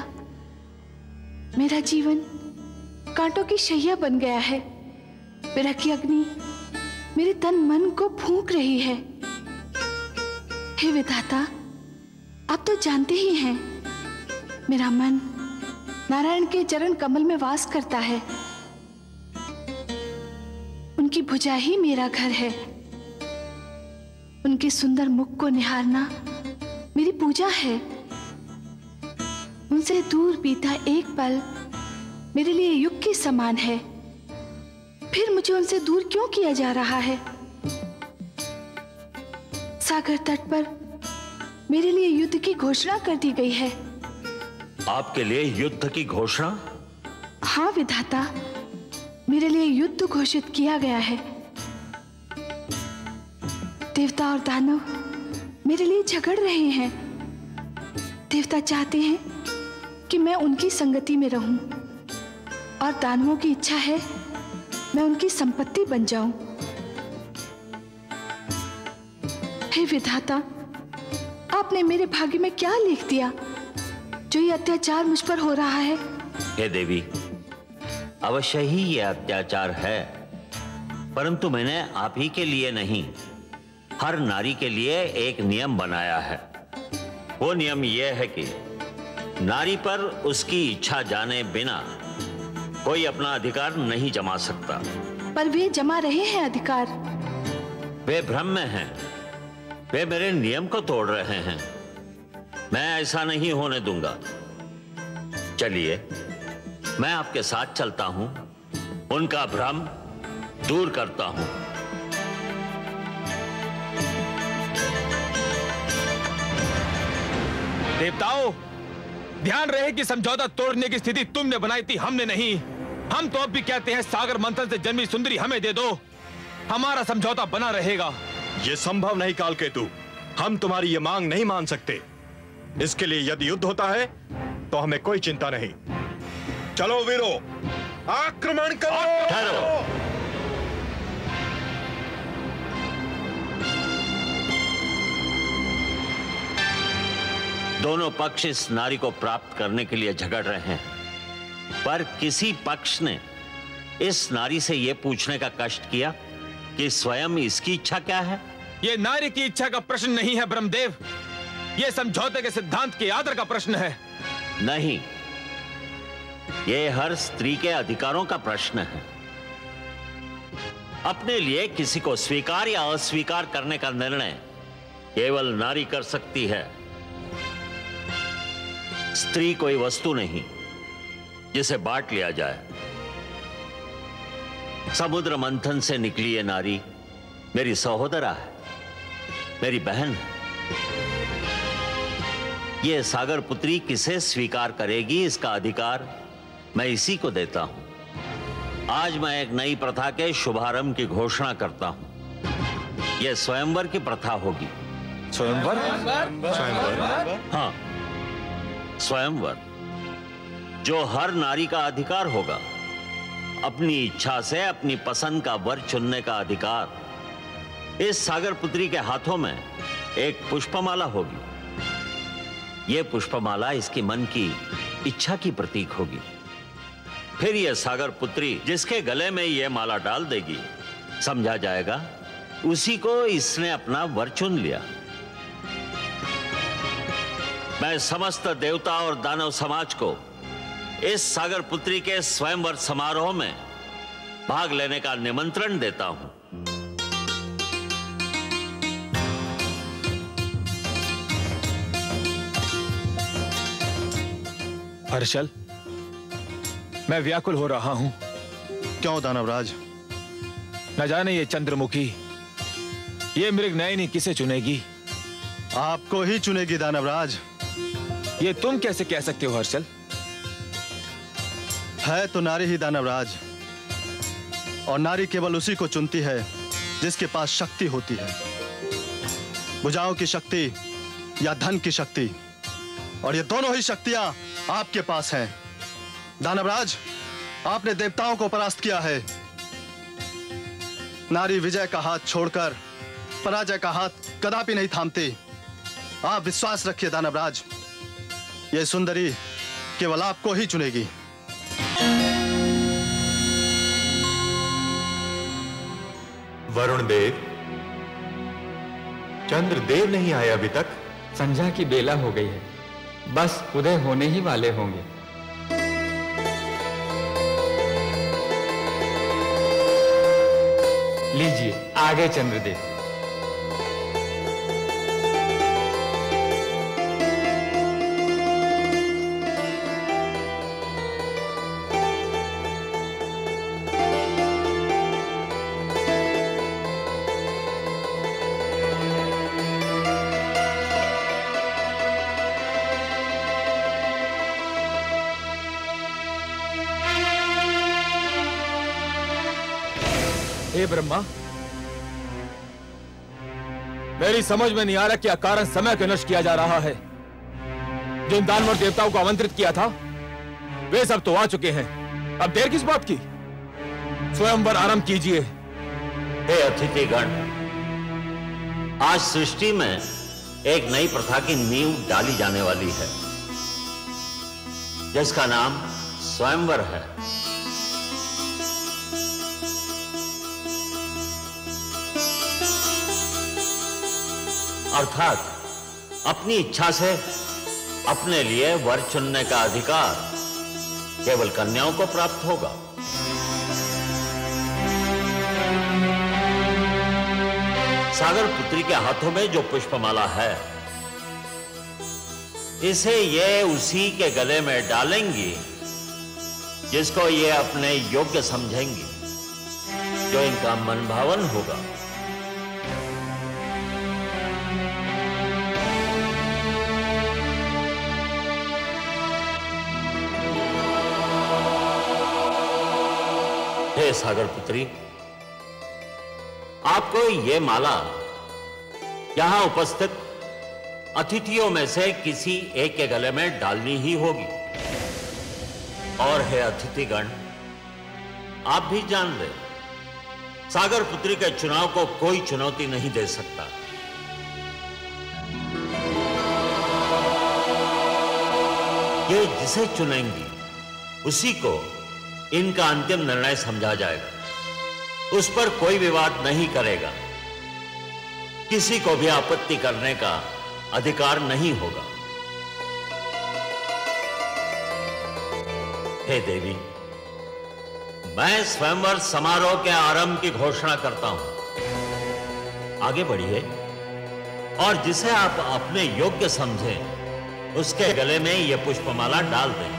मेरा जीवन कांटों की शैया बन गया है। विरह की अग्नि मेरे तन मन को फूंक रही है। हे विधाता, आप तो जानते ही हैं, मेरा मन नारायण के चरण कमल में वास करता है। उनकी भुजा ही मेरा घर है। उनके सुंदर मुख को निहारना मेरी पूजा है। उनसे दूर बीता एक पल मेरे लिए युग के समान है। फिर मुझे उनसे दूर क्यों किया जा रहा है? सागर तट पर मेरे लिए युद्ध की घोषणा कर दी गई है। आपके लिए युद्ध की घोषणा? हाँ विधाता, मेरे लिए युद्ध घोषित किया गया है। देवता और दानव मेरे लिए झगड़ रहे हैं। देवता चाहते हैं कि मैं उनकी संगति में रहूं, और दानवों की इच्छा है मैं उनकी संपत्ति बन जाऊं। हे विधाता, आपने मेरे भाग्य में क्या लिख दिया जो ये अत्याचार मुझ पर हो रहा है? हे देवी, अवश्य ही ये अत्याचार है, परंतु मैंने आप ही के लिए नहीं, हर नारी के लिए एक नियम बनाया है। वो नियम यह है कि नारी पर उसकी इच्छा जाने बिना कोई अपना अधिकार नहीं जमा सकता। पर वे जमा रहे हैं अधिकार। वे भ्रम में हैं, वे मेरे नियम को तोड़ रहे हैं। मैं ऐसा नहीं होने दूंगा। चलिए, मैं आपके साथ चलता हूं, उनका भ्रम दूर करता हूं। देवताओं, ध्यान रहे कि समझौता तोड़ने की स्थिति तुमने बनाई थी, हमने नहीं। हम तो अब भी कहते हैं सागर मंथन से जन्मी सुंदरी हमें दे दो, हमारा समझौता बना रहेगा। यह संभव नहीं कालकेतु, हम तुम्हारी ये मांग नहीं मान सकते। इसके लिए यदि युद्ध होता है तो हमें कोई चिंता नहीं। चलो वीरो, आक्रमण करो। ठहरो। दोनों पक्ष इस नारी को प्राप्त करने के लिए झगड़ रहे हैं, पर किसी पक्ष ने इस नारी से यह पूछने का कष्ट किया कि स्वयं इसकी इच्छा क्या है? यह नारी की इच्छा का प्रश्न नहीं है ब्रह्मदेव, यह समझौते के सिद्धांत के आदर का प्रश्न है। नहीं, यह हर स्त्री के अधिकारों का प्रश्न है। अपने लिए किसी को स्वीकार या अस्वीकार करने का निर्णय केवल नारी कर सकती है। स्त्री कोई वस्तु नहीं जिसे बांट लिया जाए। समुद्र मंथन से निकली ये नारी मेरी सहोदरा है, मेरी बहन है। ये सागर पुत्री किसे स्वीकार करेगी, इसका अधिकार मैं इसी को देता हूं। आज मैं एक नई प्रथा के शुभारंभ की घोषणा करता हूं। यह स्वयंवर की प्रथा होगी। स्वयंवर? हाँ, स्वयंवर, जो हर नारी का अधिकार होगा। अपनी इच्छा से अपनी पसंद का वर चुनने का अधिकार। इस सागर पुत्री के हाथों में एक पुष्पमाला होगी। यह पुष्पमाला इसकी मन की इच्छा की प्रतीक होगी। फिर यह सागर पुत्री जिसके गले में यह माला डाल देगी, समझा जाएगा उसी को इसने अपना वर चुन लिया। मैं समस्त देवता और दानव समाज को इस सागर पुत्री के स्वयंवर समारोह में भाग लेने का निमंत्रण देता हूं। हर्षल, मैं व्याकुल हो रहा हूं। क्यों दानवराज? न जाने ये चंद्रमुखी, ये मृगनयनी किसे चुनेगी? आपको ही चुनेगी दानवराज। ये तुम कैसे कह सकते हो हर्षल? है तो नारी ही दानवराज, और नारी केवल उसी को चुनती है जिसके पास शक्ति होती है। भुजाओं की शक्ति या धन की शक्ति, और ये दोनों ही शक्तियां आपके पास हैं। दानवराज, आपने देवताओं को परास्त किया है। नारी विजय का हाथ छोड़कर पराजय का हाथ कदापि नहीं थामती। आप विश्वास रखिए दानवराज, ये सुंदरी केवल आपको ही चुनेगी। वरुण देव, चंद्रदेव नहीं आए अभी तक? संध्या की बेला हो गई है, बस उदय होने ही वाले होंगे। लीजिए, आगे चंद्रदेव। हे ब्रह्मा, मेरी समझ में नहीं आ रहा क्या कारण समय को नष्ट किया जा रहा है। जिन दानवर देवताओं को आमंत्रित किया था वे सब तो आ चुके हैं, अब देर किस बात की? स्वयंवर आरंभ कीजिए। हे अतिथिगण, आज सृष्टि में एक नई प्रथा की नींव डाली जाने वाली है, जिसका नाम स्वयंवर है। अर्थात अपनी इच्छा से अपने लिए वर चुनने का अधिकार केवल कन्याओं को प्राप्त होगा। सागर पुत्री के हाथों में जो पुष्पमाला है, इसे ये उसी के गले में डालेंगी जिसको ये अपने योग्य समझेंगी, जो इनका मन भावन होगा। हे सागर पुत्री, आपको ये माला यहां उपस्थित अतिथियों में से किसी एक के गले में डालनी ही होगी। और हे अतिथिगण, आप भी जान ले, सागर पुत्री के चुनाव को कोई चुनौती नहीं दे सकता। ये जिसे चुनेंगी उसी को इनका अंतिम निर्णय समझा जाएगा। उस पर कोई विवाद नहीं करेगा, किसी को भी आपत्ति करने का अधिकार नहीं होगा। हे देवी, मैं स्वयंवर समारोह के आरंभ की घोषणा करता हूं। आगे बढ़िए और जिसे आप अपने योग्य समझें उसके गले में यह पुष्पमाला डाल दें।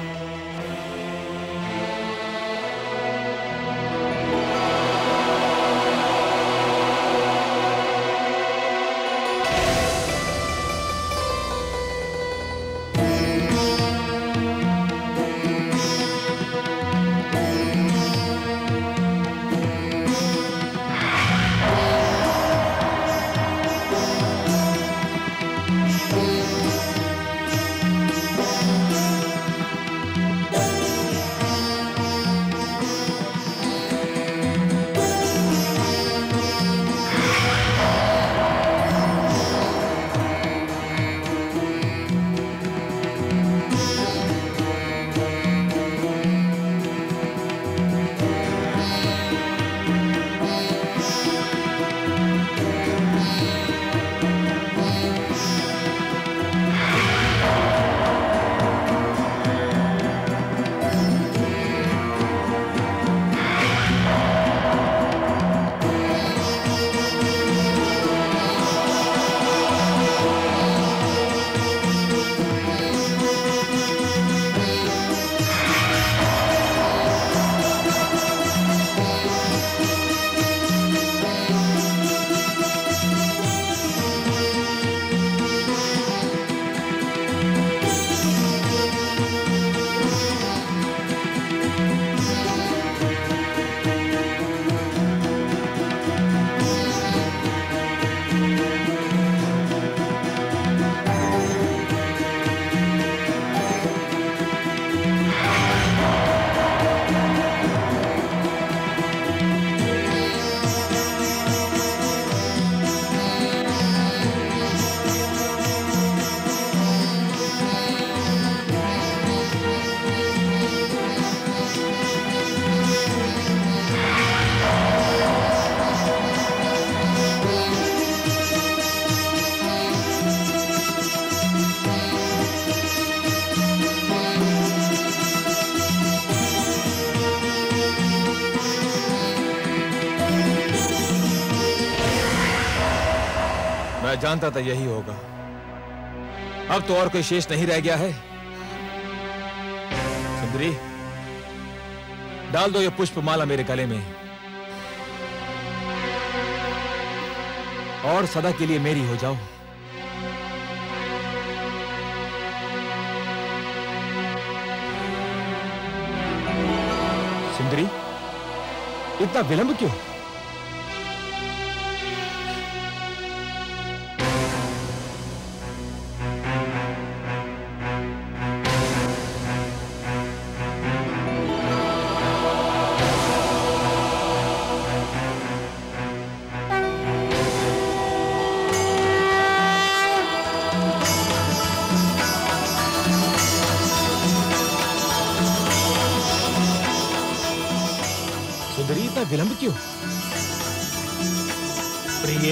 मैं जानता था यही होगा। अब तो और कोई शेष नहीं रह गया है। सुंदरी, डाल दो ये पुष्पमाला मेरे गले में और सदा के लिए मेरी हो जाओ। सुंदरी, इतना विलंब क्यों? विलंब क्यों? प्रिय,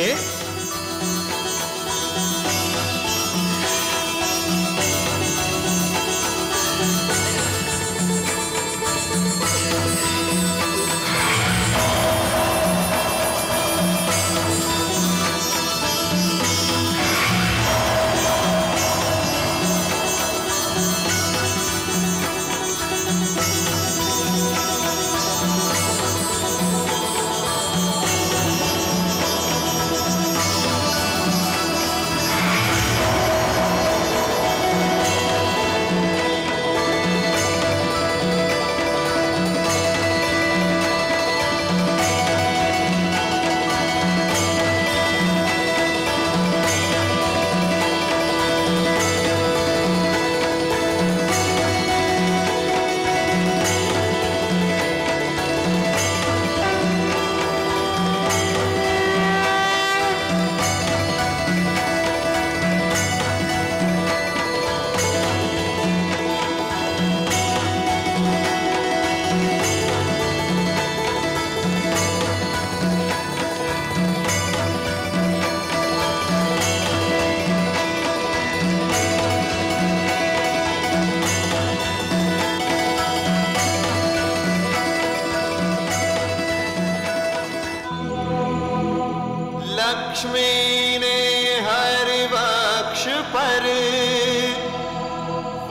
लक्ष्मी ने हर वक्ष पर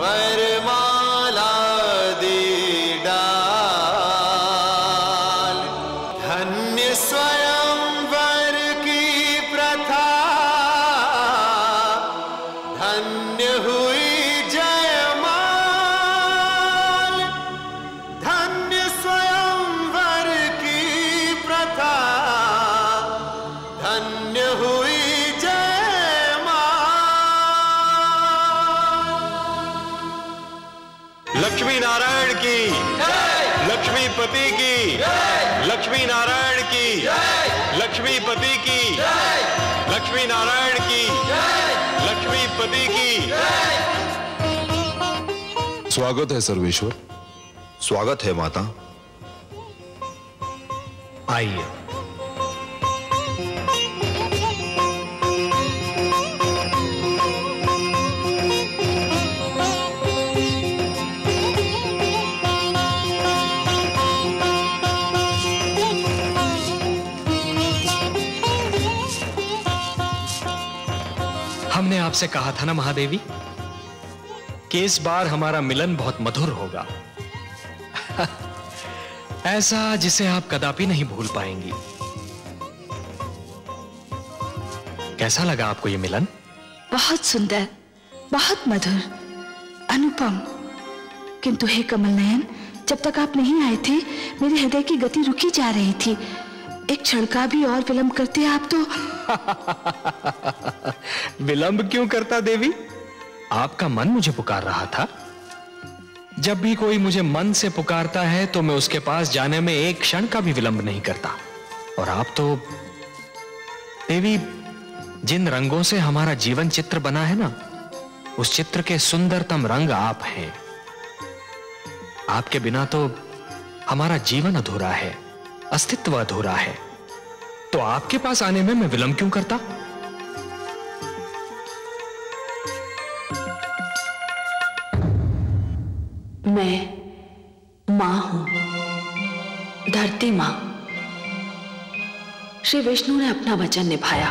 वरमाला दी डाल। धन्य स्वयंवर की प्रथा, धन्य हुई जयमाल। धन्य स्वयंवर की प्रथा, धन्य हुई जयमाल। लक्ष्मी नारायण की, लक्ष्मीपति की, लक्ष्मी नारायण की, लक्ष्मीपति की, लक्ष्मी नारायण की, लक्ष्मीपति की। स्वागत है सर्वेश्वर। स्वागत है माता। आइए। हमने आपसे कहा था ना महादेवी कि इस बार हमारा मिलन बहुत मधुर होगा। ऐसा जिसे आप कदापि नहीं भूल पाएंगी। कैसा लगा आपको ये मिलन? बहुत सुंदर, बहुत मधुर, अनुपम। किंतु हे कमल नयन, जब तक आप नहीं आए थे मेरे हृदय की गति रुकी जा रही थी। एक क्षण का भी और विलंब करते आप तो। विलंब क्यों करता देवी? आपका मन मुझे पुकार रहा था। जब भी कोई मुझे मन से पुकारता है तो मैं उसके पास जाने में एक क्षण का भी विलंब नहीं करता। और आप तो देवी, जिन रंगों से हमारा जीवन चित्र बना है ना, उस चित्र के सुंदरतम रंग आप हैं। आपके बिना तो हमारा जीवन अधूरा है, अस्तित्व अधूरा है। तो आपके पास आने में मैं विलंब क्यों करता? मैं मां हूं, धरती मां। श्री विष्णु ने अपना वचन निभाया।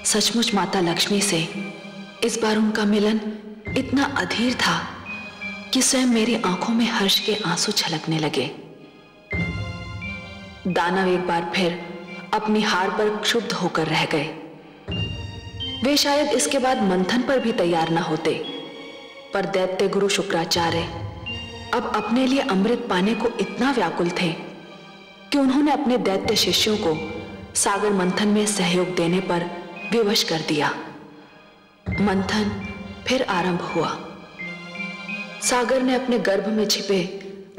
सचमुच माता लक्ष्मी से इस बार उनका मिलन इतना अधीर था कि स्वयं मेरी आंखों में हर्ष के आंसू छलकने लगे। दानव एक बार फिर अपनी हार पर क्षुब्ध होकर रह गए। वे शायद इसके बाद मंथन पर भी तैयार न होते, पर दैत्य गुरु शुक्राचार्य अब अपने लिए अमृत पाने को इतना व्याकुल थे कि उन्होंने अपने दैत्य शिष्यों को सागर मंथन में सहयोग देने पर विवश कर दिया। मंथन फिर आरंभ हुआ। सागर ने अपने गर्भ में छिपे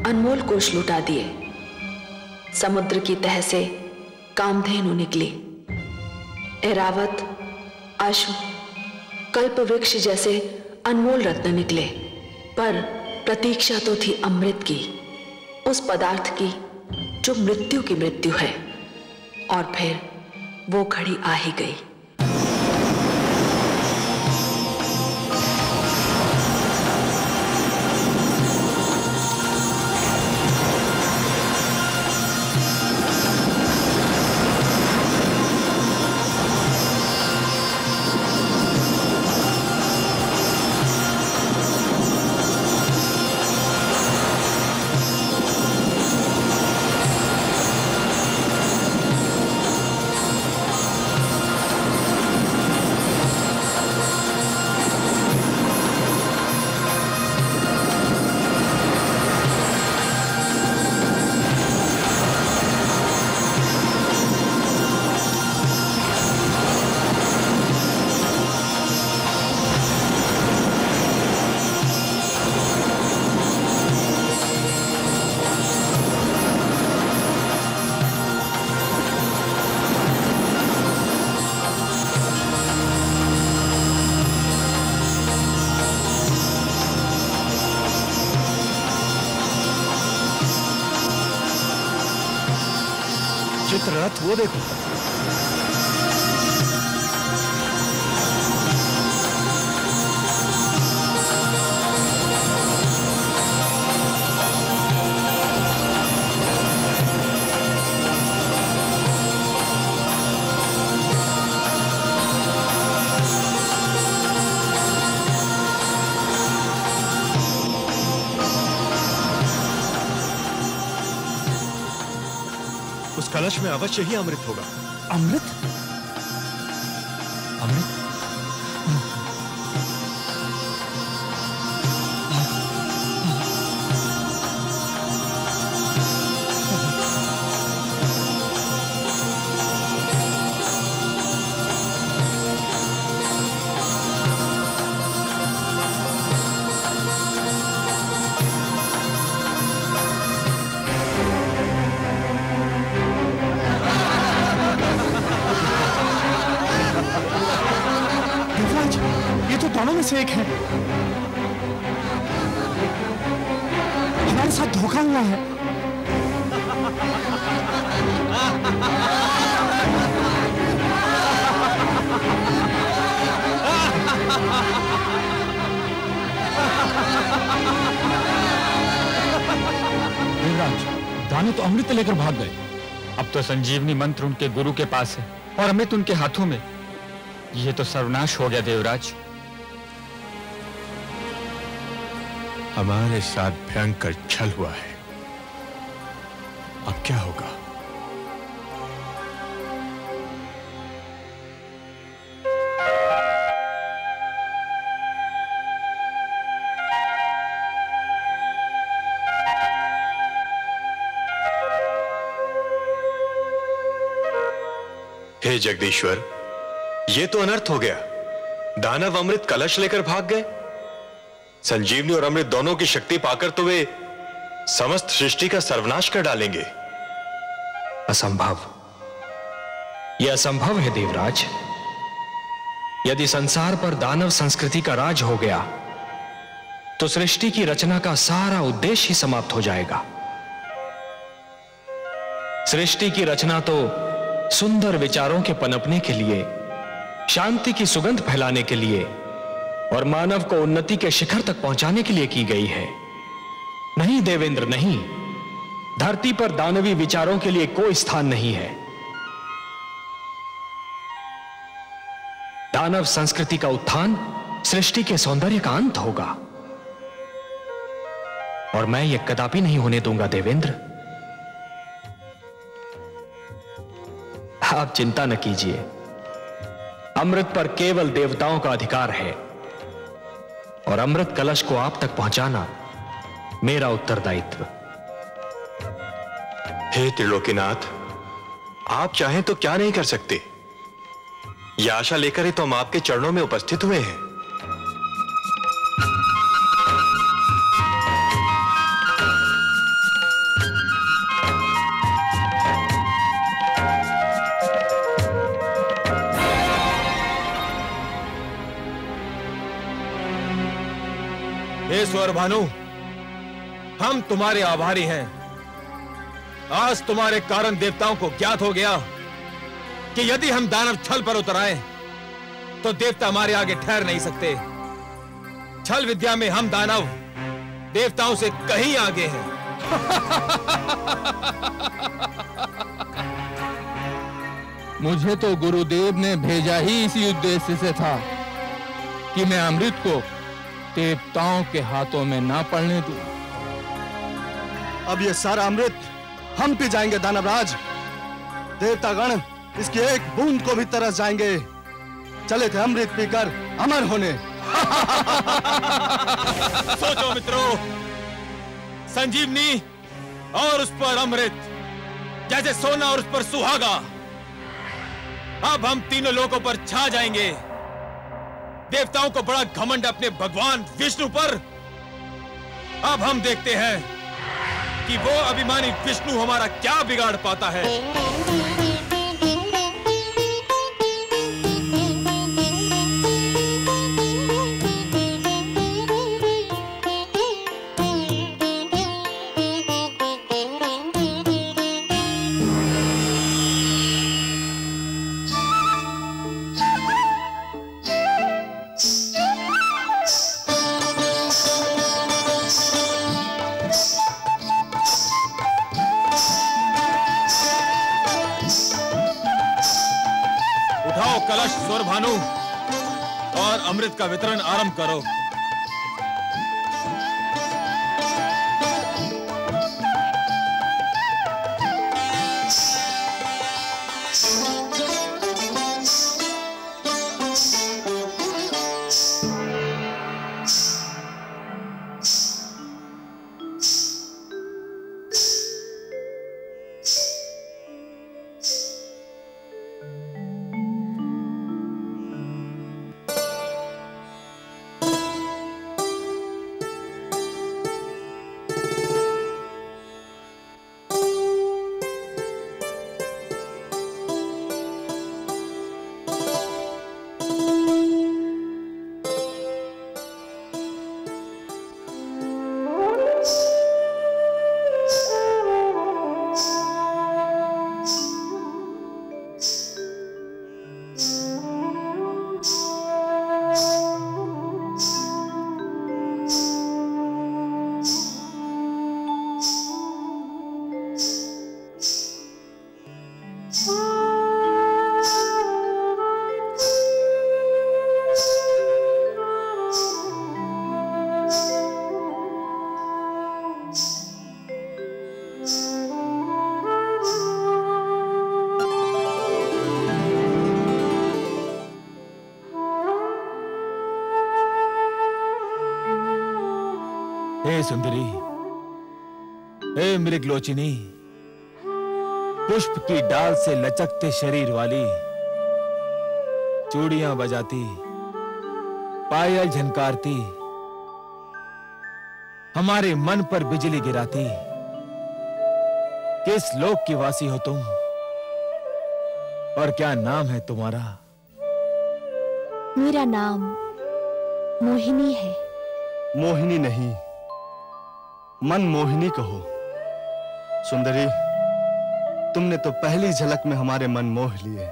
अनमोल कोष लुटा दिए। समुद्र की तह से कामधेनु निकली। ऐरावत, अश्व, कल्प वृक्ष जैसे अनमोल रत्न निकले, पर प्रतीक्षा तो थी अमृत की, उस पदार्थ की जो मृत्यु की मृत्यु है। और फिर वो घड़ी आ ही गई। चित्ररथ वो देखो। उस कलश में अवश्य ही अमृत होगा। अमृत? अमृत? दोनों में से एक है। हमारे साथ धोखा हुआ है। देवराज, दाने तो अमृत लेकर भाग गए। अब तो संजीवनी मंत्र उनके गुरु के पास है और अमृत उनके हाथों में। ये तो सर्वनाश हो गया देवराज। हमारे साथ भयंकर छल हुआ है। अब क्या होगा? हे जगदीश्वर, ये तो अनर्थ हो गया। दानव अमृत कलश लेकर भाग गए। संजीवनी और अमृत दोनों की शक्ति पाकर तो वे समस्त सृष्टि का सर्वनाश कर डालेंगे। असंभव। यह असंभव है देवराज। यदि संसार पर दानव संस्कृति का राज हो गया तो सृष्टि की रचना का सारा उद्देश्य ही समाप्त हो जाएगा। सृष्टि की रचना तो सुंदर विचारों के पनपने के लिए, शांति की सुगंध फैलाने के लिए और मानव को उन्नति के शिखर तक पहुंचाने के लिए की गई है। नहीं देवेंद्र, नहीं। धरती पर दानवी विचारों के लिए कोई स्थान नहीं है। दानव संस्कृति का उत्थान सृष्टि के सौंदर्य का अंत होगा, और मैं यह कदापि नहीं होने दूंगा देवेंद्र। आप चिंता न कीजिए, अमृत पर केवल देवताओं का अधिकार है, और अमृत कलश को आप तक पहुंचाना मेरा उत्तरदायित्व। हे त्रिलोकीनाथ, आप चाहें तो क्या नहीं कर सकते। यह आशा लेकर ही तो हम आपके चरणों में उपस्थित हुए हैं। हे स्वर भानु, हम तुम्हारे आभारी हैं। आज तुम्हारे कारण देवताओं को ज्ञात हो गया कि यदि हम दानव छल पर उतर आए तो देवता हमारे आगे ठहर नहीं सकते। छल विद्या में हम दानव देवताओं से कहीं आगे हैं। मुझे तो गुरुदेव ने भेजा ही इसी उद्देश्य से था कि मैं अमृत को देवताओं के हाथों में ना पड़ने दूं। अब ये सारा अमृत हम पी जाएंगे दानवराज। देवतागण इसकी एक बूंद को भी तरस जाएंगे। चले थे अमृत पीकर अमर होने। सोचो मित्रों, संजीवनी और उस पर अमृत जैसे सोना और उस पर सुहागा। अब हम तीनों लोगों पर छा जाएंगे। देवताओं को बड़ा घमंड अपने भगवान विष्णु पर। अब हम देखते हैं कि वो अभिमानी विष्णु हमारा क्या बिगाड़ पाता है। कलश स्वर भानु और अमृत का वितरण आरंभ करो। हे सुंदरी, हे मृगलोचिनी, पुष्प की डाल से लचकते शरीर वाली, चूड़ियां बजाती, पायल झनकारती, हमारे मन पर बिजली गिराती, किस लोक की वासी हो तुम और क्या नाम है तुम्हारा? मेरा नाम मोहिनी है। मोहिनी नहीं, मन मोहिनी कहो। सुंदरी, तुमने तो पहली झलक में हमारे मन मोह लिए।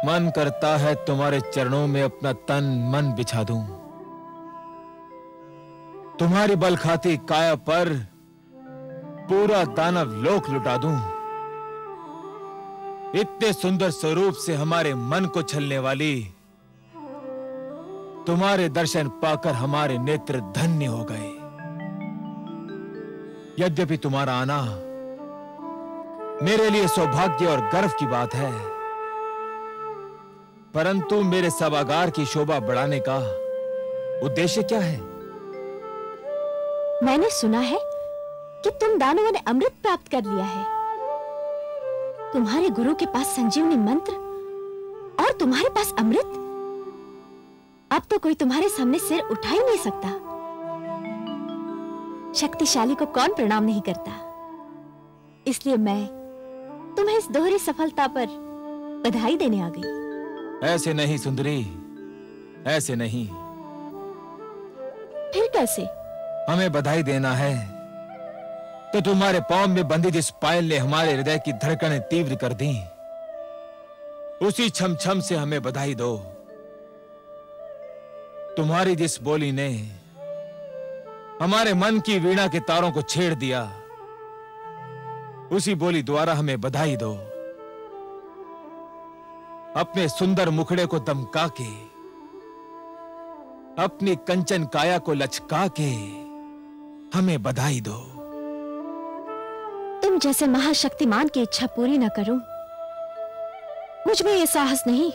मन करता है तुम्हारे चरणों में अपना तन मन बिछा दूं, तुम्हारी बल खाती काया पर पूरा दानव लोक लुटा दूं। इतने सुंदर स्वरूप से हमारे मन को छलने वाली तुम्हारे दर्शन पाकर हमारे नेत्र धन्य हो गए। यद्यपि तुम्हारा आना मेरे लिए सौभाग्य और गर्व की बात है, परंतु मेरे सभागार की शोभा बढ़ाने का उद्देश्य क्या है? मैंने सुना है कि तुम दानवों ने अमृत प्राप्त कर लिया है। तुम्हारे गुरु के पास संजीवनी मंत्र और तुम्हारे पास अमृत। अब तो कोई तुम्हारे सामने सिर उठा ही नहीं सकता। शक्तिशाली को कौन प्रणाम नहीं करता। इसलिए मैं तुम्हें इस दोहरी सफलता पर बधाई देने आ गई। ऐसे नहीं सुंदरी, ऐसे नहीं। फिर कैसे? हमें बधाई देना है तो तुम्हारे पांव में बंधी जिस पायल ने हमारे हृदय की धड़कनें तीव्र कर दी, उसी छम छम से हमें बधाई दो। तुम्हारी जिस बोली ने हमारे मन की वीणा के तारों को छेड़ दिया, उसी बोली द्वारा हमें बधाई दो। अपने सुंदर मुखड़े को दमका के, अपनी कंचन काया को लचका के हमें बधाई दो। तुम जैसे महाशक्तिमान की इच्छा पूरी न करूं, मुझ में यह साहस नहीं।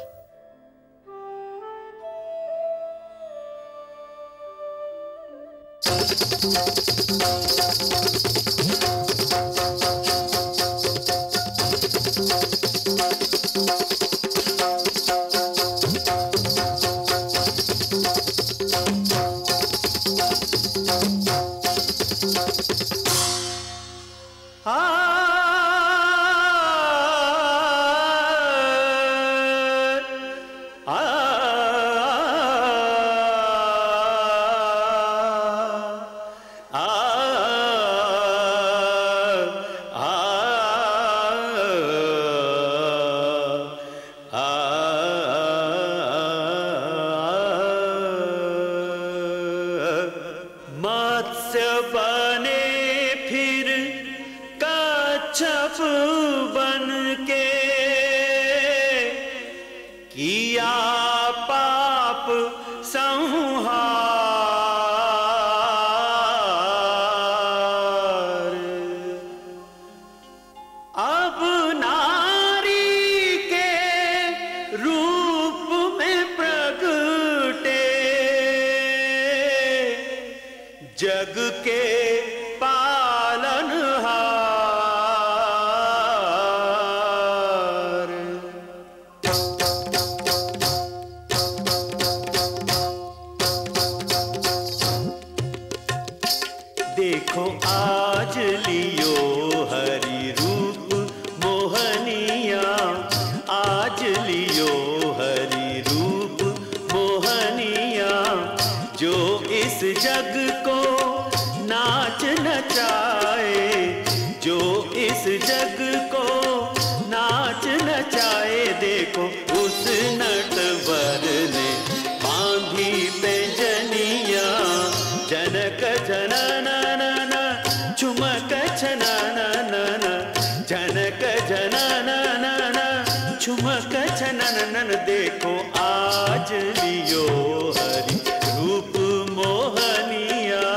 देखो आज लियो हरि रूप मोहनिया।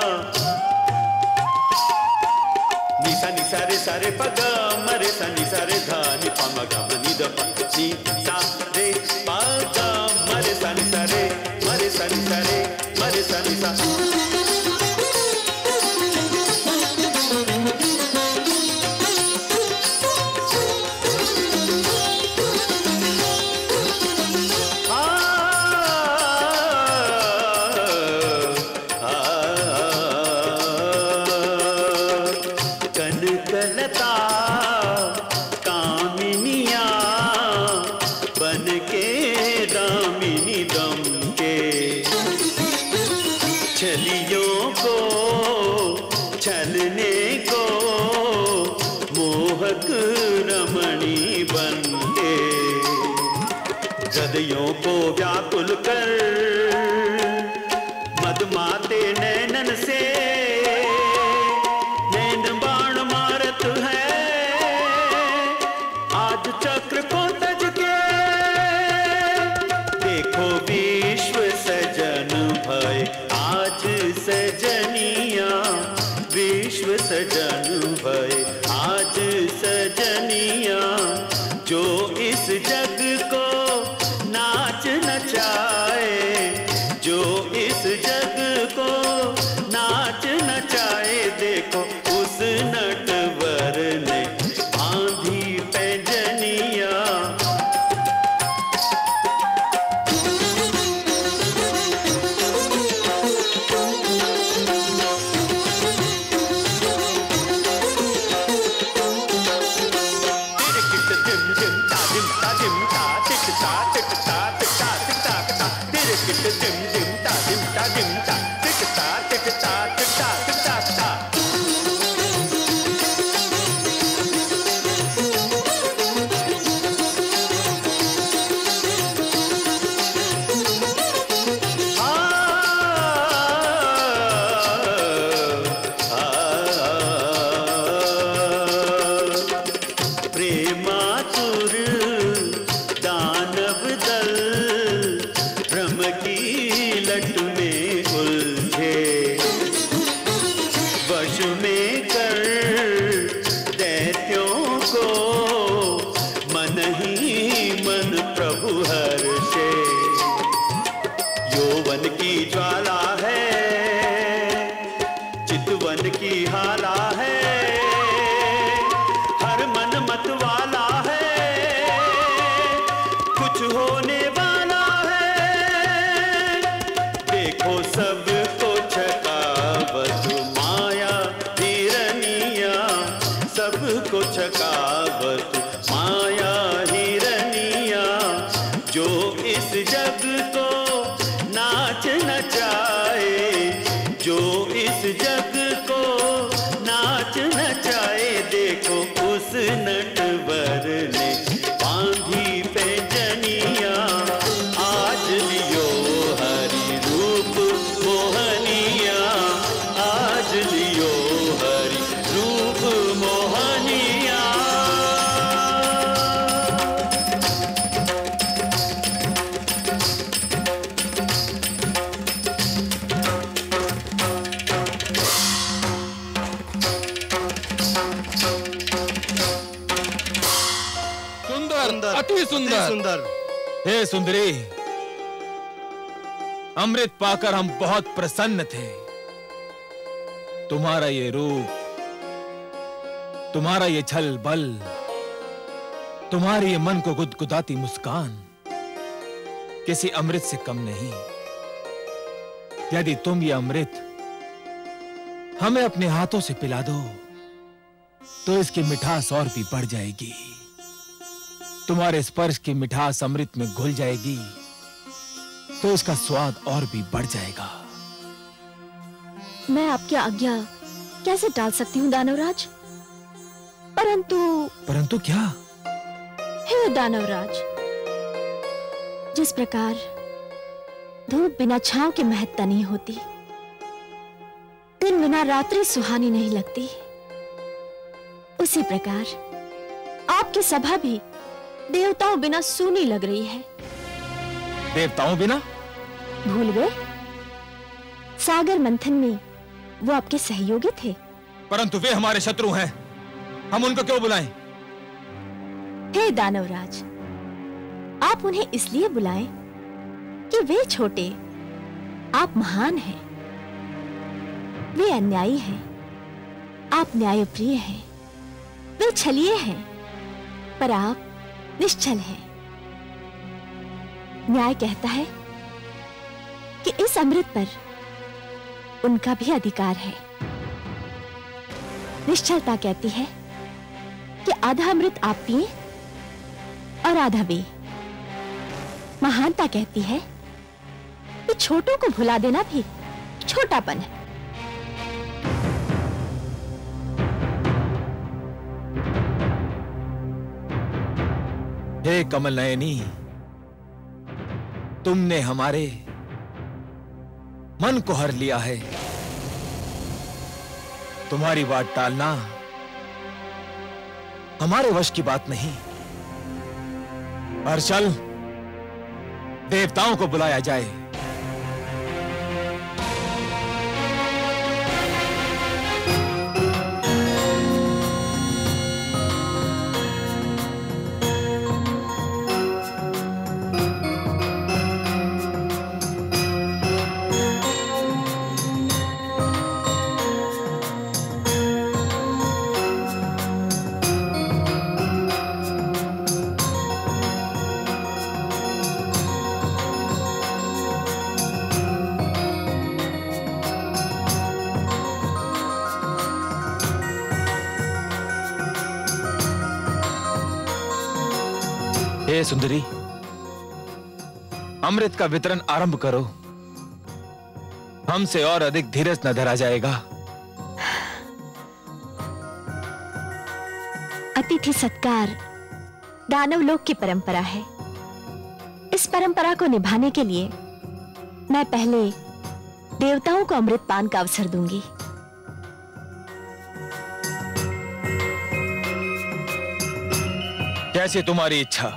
निसा निसा रे सारे पग मरे सा निसा रे धा नि प म ग म नि द प नि सा रे पग मरे सा निसा रे मरे सा निसा रे मरे सा निसा। हृदयों को व्याकुल कर मदमाते नैनन से नैन बाण मारत है। आज चक्र को तज के देखो विश्व सजन सजनिया विश्व सजन भय आज सजनिया, जो इस जग को नाच नचाए, जो इस जग को नाच नचाए। देखो उस नटवर ने बांधी पैंजनिया। प्रेमातुर दानव दल भ्रम की लट में उलझे, वश में कर दैत्यों को मन ही मन प्रभु हर्षे। यौवन की ज्वाला है, चितवन की हाला है, हर मन मत वाला है, कुछ होने वाला है। देखो सबको छकावत माया हिरनिया, सबको छकावत माया हिरनिया, जो इस जग को नाच नचाए, जो इस जग को नाच नचाए। देखो उस नटवर ने बांधी पैंजनिया, आज लियो हरि रूप मोहनिया, आज लियो हरि रूप मोहनिया। अति सुंदर। हे सुंदरी, अमृत पाकर हम बहुत प्रसन्न थे। तुम्हारा ये रूप, तुम्हारा ये छल बल, तुम्हारी ये मन को गुदगुदाती मुस्कान किसी अमृत से कम नहीं। यदि तुम ये अमृत हमें अपने हाथों से पिला दो तो इसकी मिठास और भी बढ़ जाएगी। तुम्हारे स्पर्श की मिठास अमृत में घुल जाएगी तो इसका स्वाद और भी बढ़ जाएगा। मैं आपकी आज्ञा कैसे टाल सकती हूँ दानवराज? परंतु क्या? हे दानवराज, जिस प्रकार धूप बिना छांव के महत्ता नहीं होती, दिन बिना रात्रि सुहानी नहीं लगती, उसी प्रकार आपकी सभा भी देवताओं बिना सूनी लग रही है। देवताओं बिना? भूल गए? सागर मंथन में वो आपके सहयोगी थे। परंतु वे हमारे शत्रु हैं, हम उनको क्यों बुलाएं? हे दानवराज, आप उन्हें इसलिए बुलाएं कि वे छोटे, आप महान हैं। वे अन्यायी हैं, आप न्यायप्रिय हैं। वे छलिए हैं, पर आप निश्चल है। न्याय कहता है कि इस अमृत पर उनका भी अधिकार है। निश्चलता कहती है कि आधा अमृत आप पिए और आधा वे। महानता कहती है कि छोटों को भुला देना भी छोटापन है। हे कमल नयनी, तुमने हमारे मन को हर लिया है। तुम्हारी बात टालना हमारे वश की बात नहीं। और चल, देवताओं को बुलाया जाए। हे सुंदरी, अमृत का वितरण आरंभ करो। हमसे और अधिक धीरज न धरा जाएगा। अतिथि सत्कार दानव लोक की परंपरा है। इस परंपरा को निभाने के लिए मैं पहले देवताओं को अमृत पान का अवसर दूंगी। जैसे तुम्हारी इच्छा।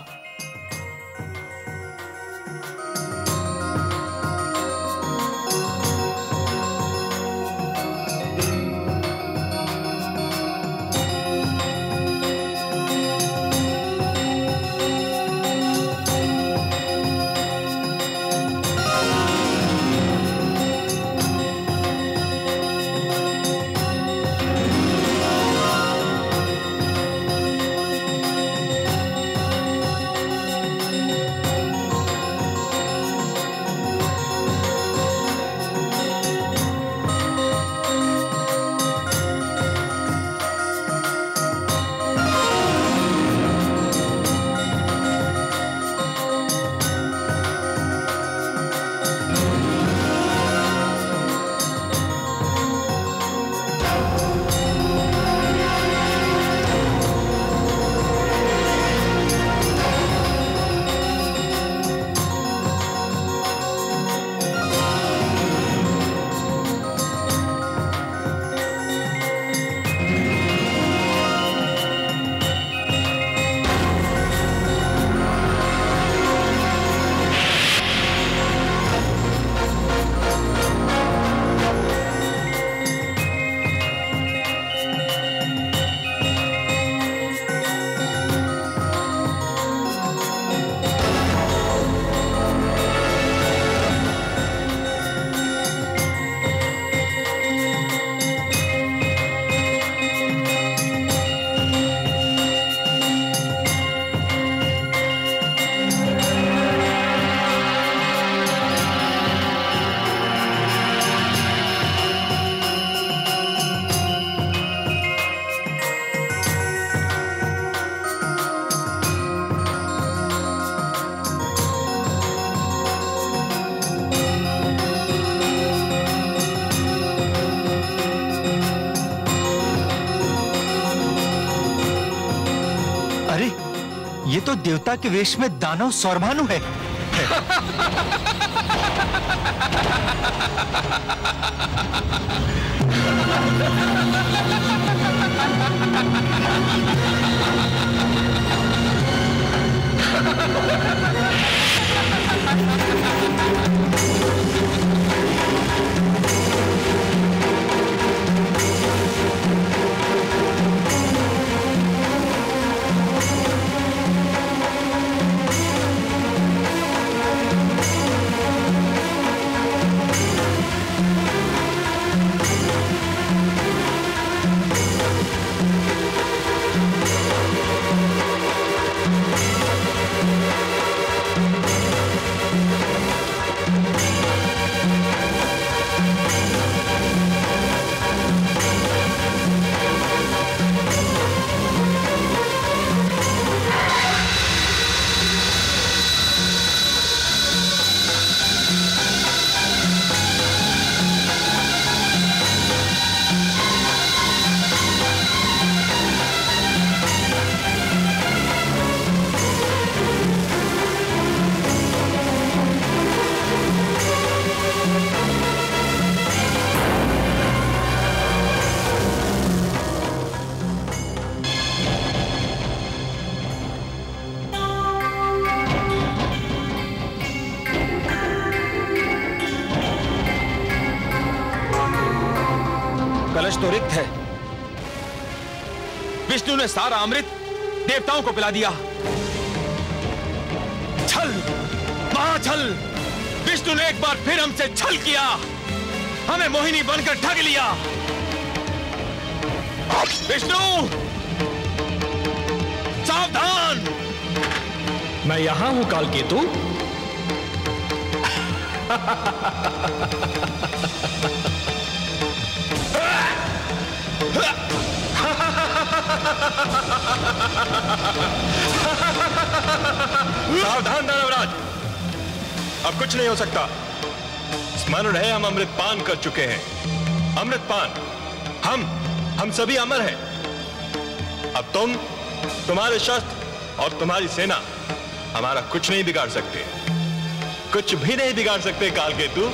ये तो देवता के वेश में दानव सौरभानु है। कलश तो रिक्त है। विष्णु ने सारा अमृत देवताओं को पिला दिया। छल, महाछल! विष्णु ने एक बार फिर हमसे छल किया, हमें मोहिनी बनकर ठग लिया। विष्णु, सावधान! मैं यहां हूं कालकेतु। सावधान दानवराज, अब कुछ नहीं हो सकता। स्मरण रहे हम अमृतपान कर चुके हैं। अमृतपान, हम सभी अमर हैं। अब तुम, तुम्हारे शस्त्र और तुम्हारी सेना हमारा कुछ नहीं बिगाड़ सकते, कुछ भी नहीं बिगाड़ सकते कालकेतु।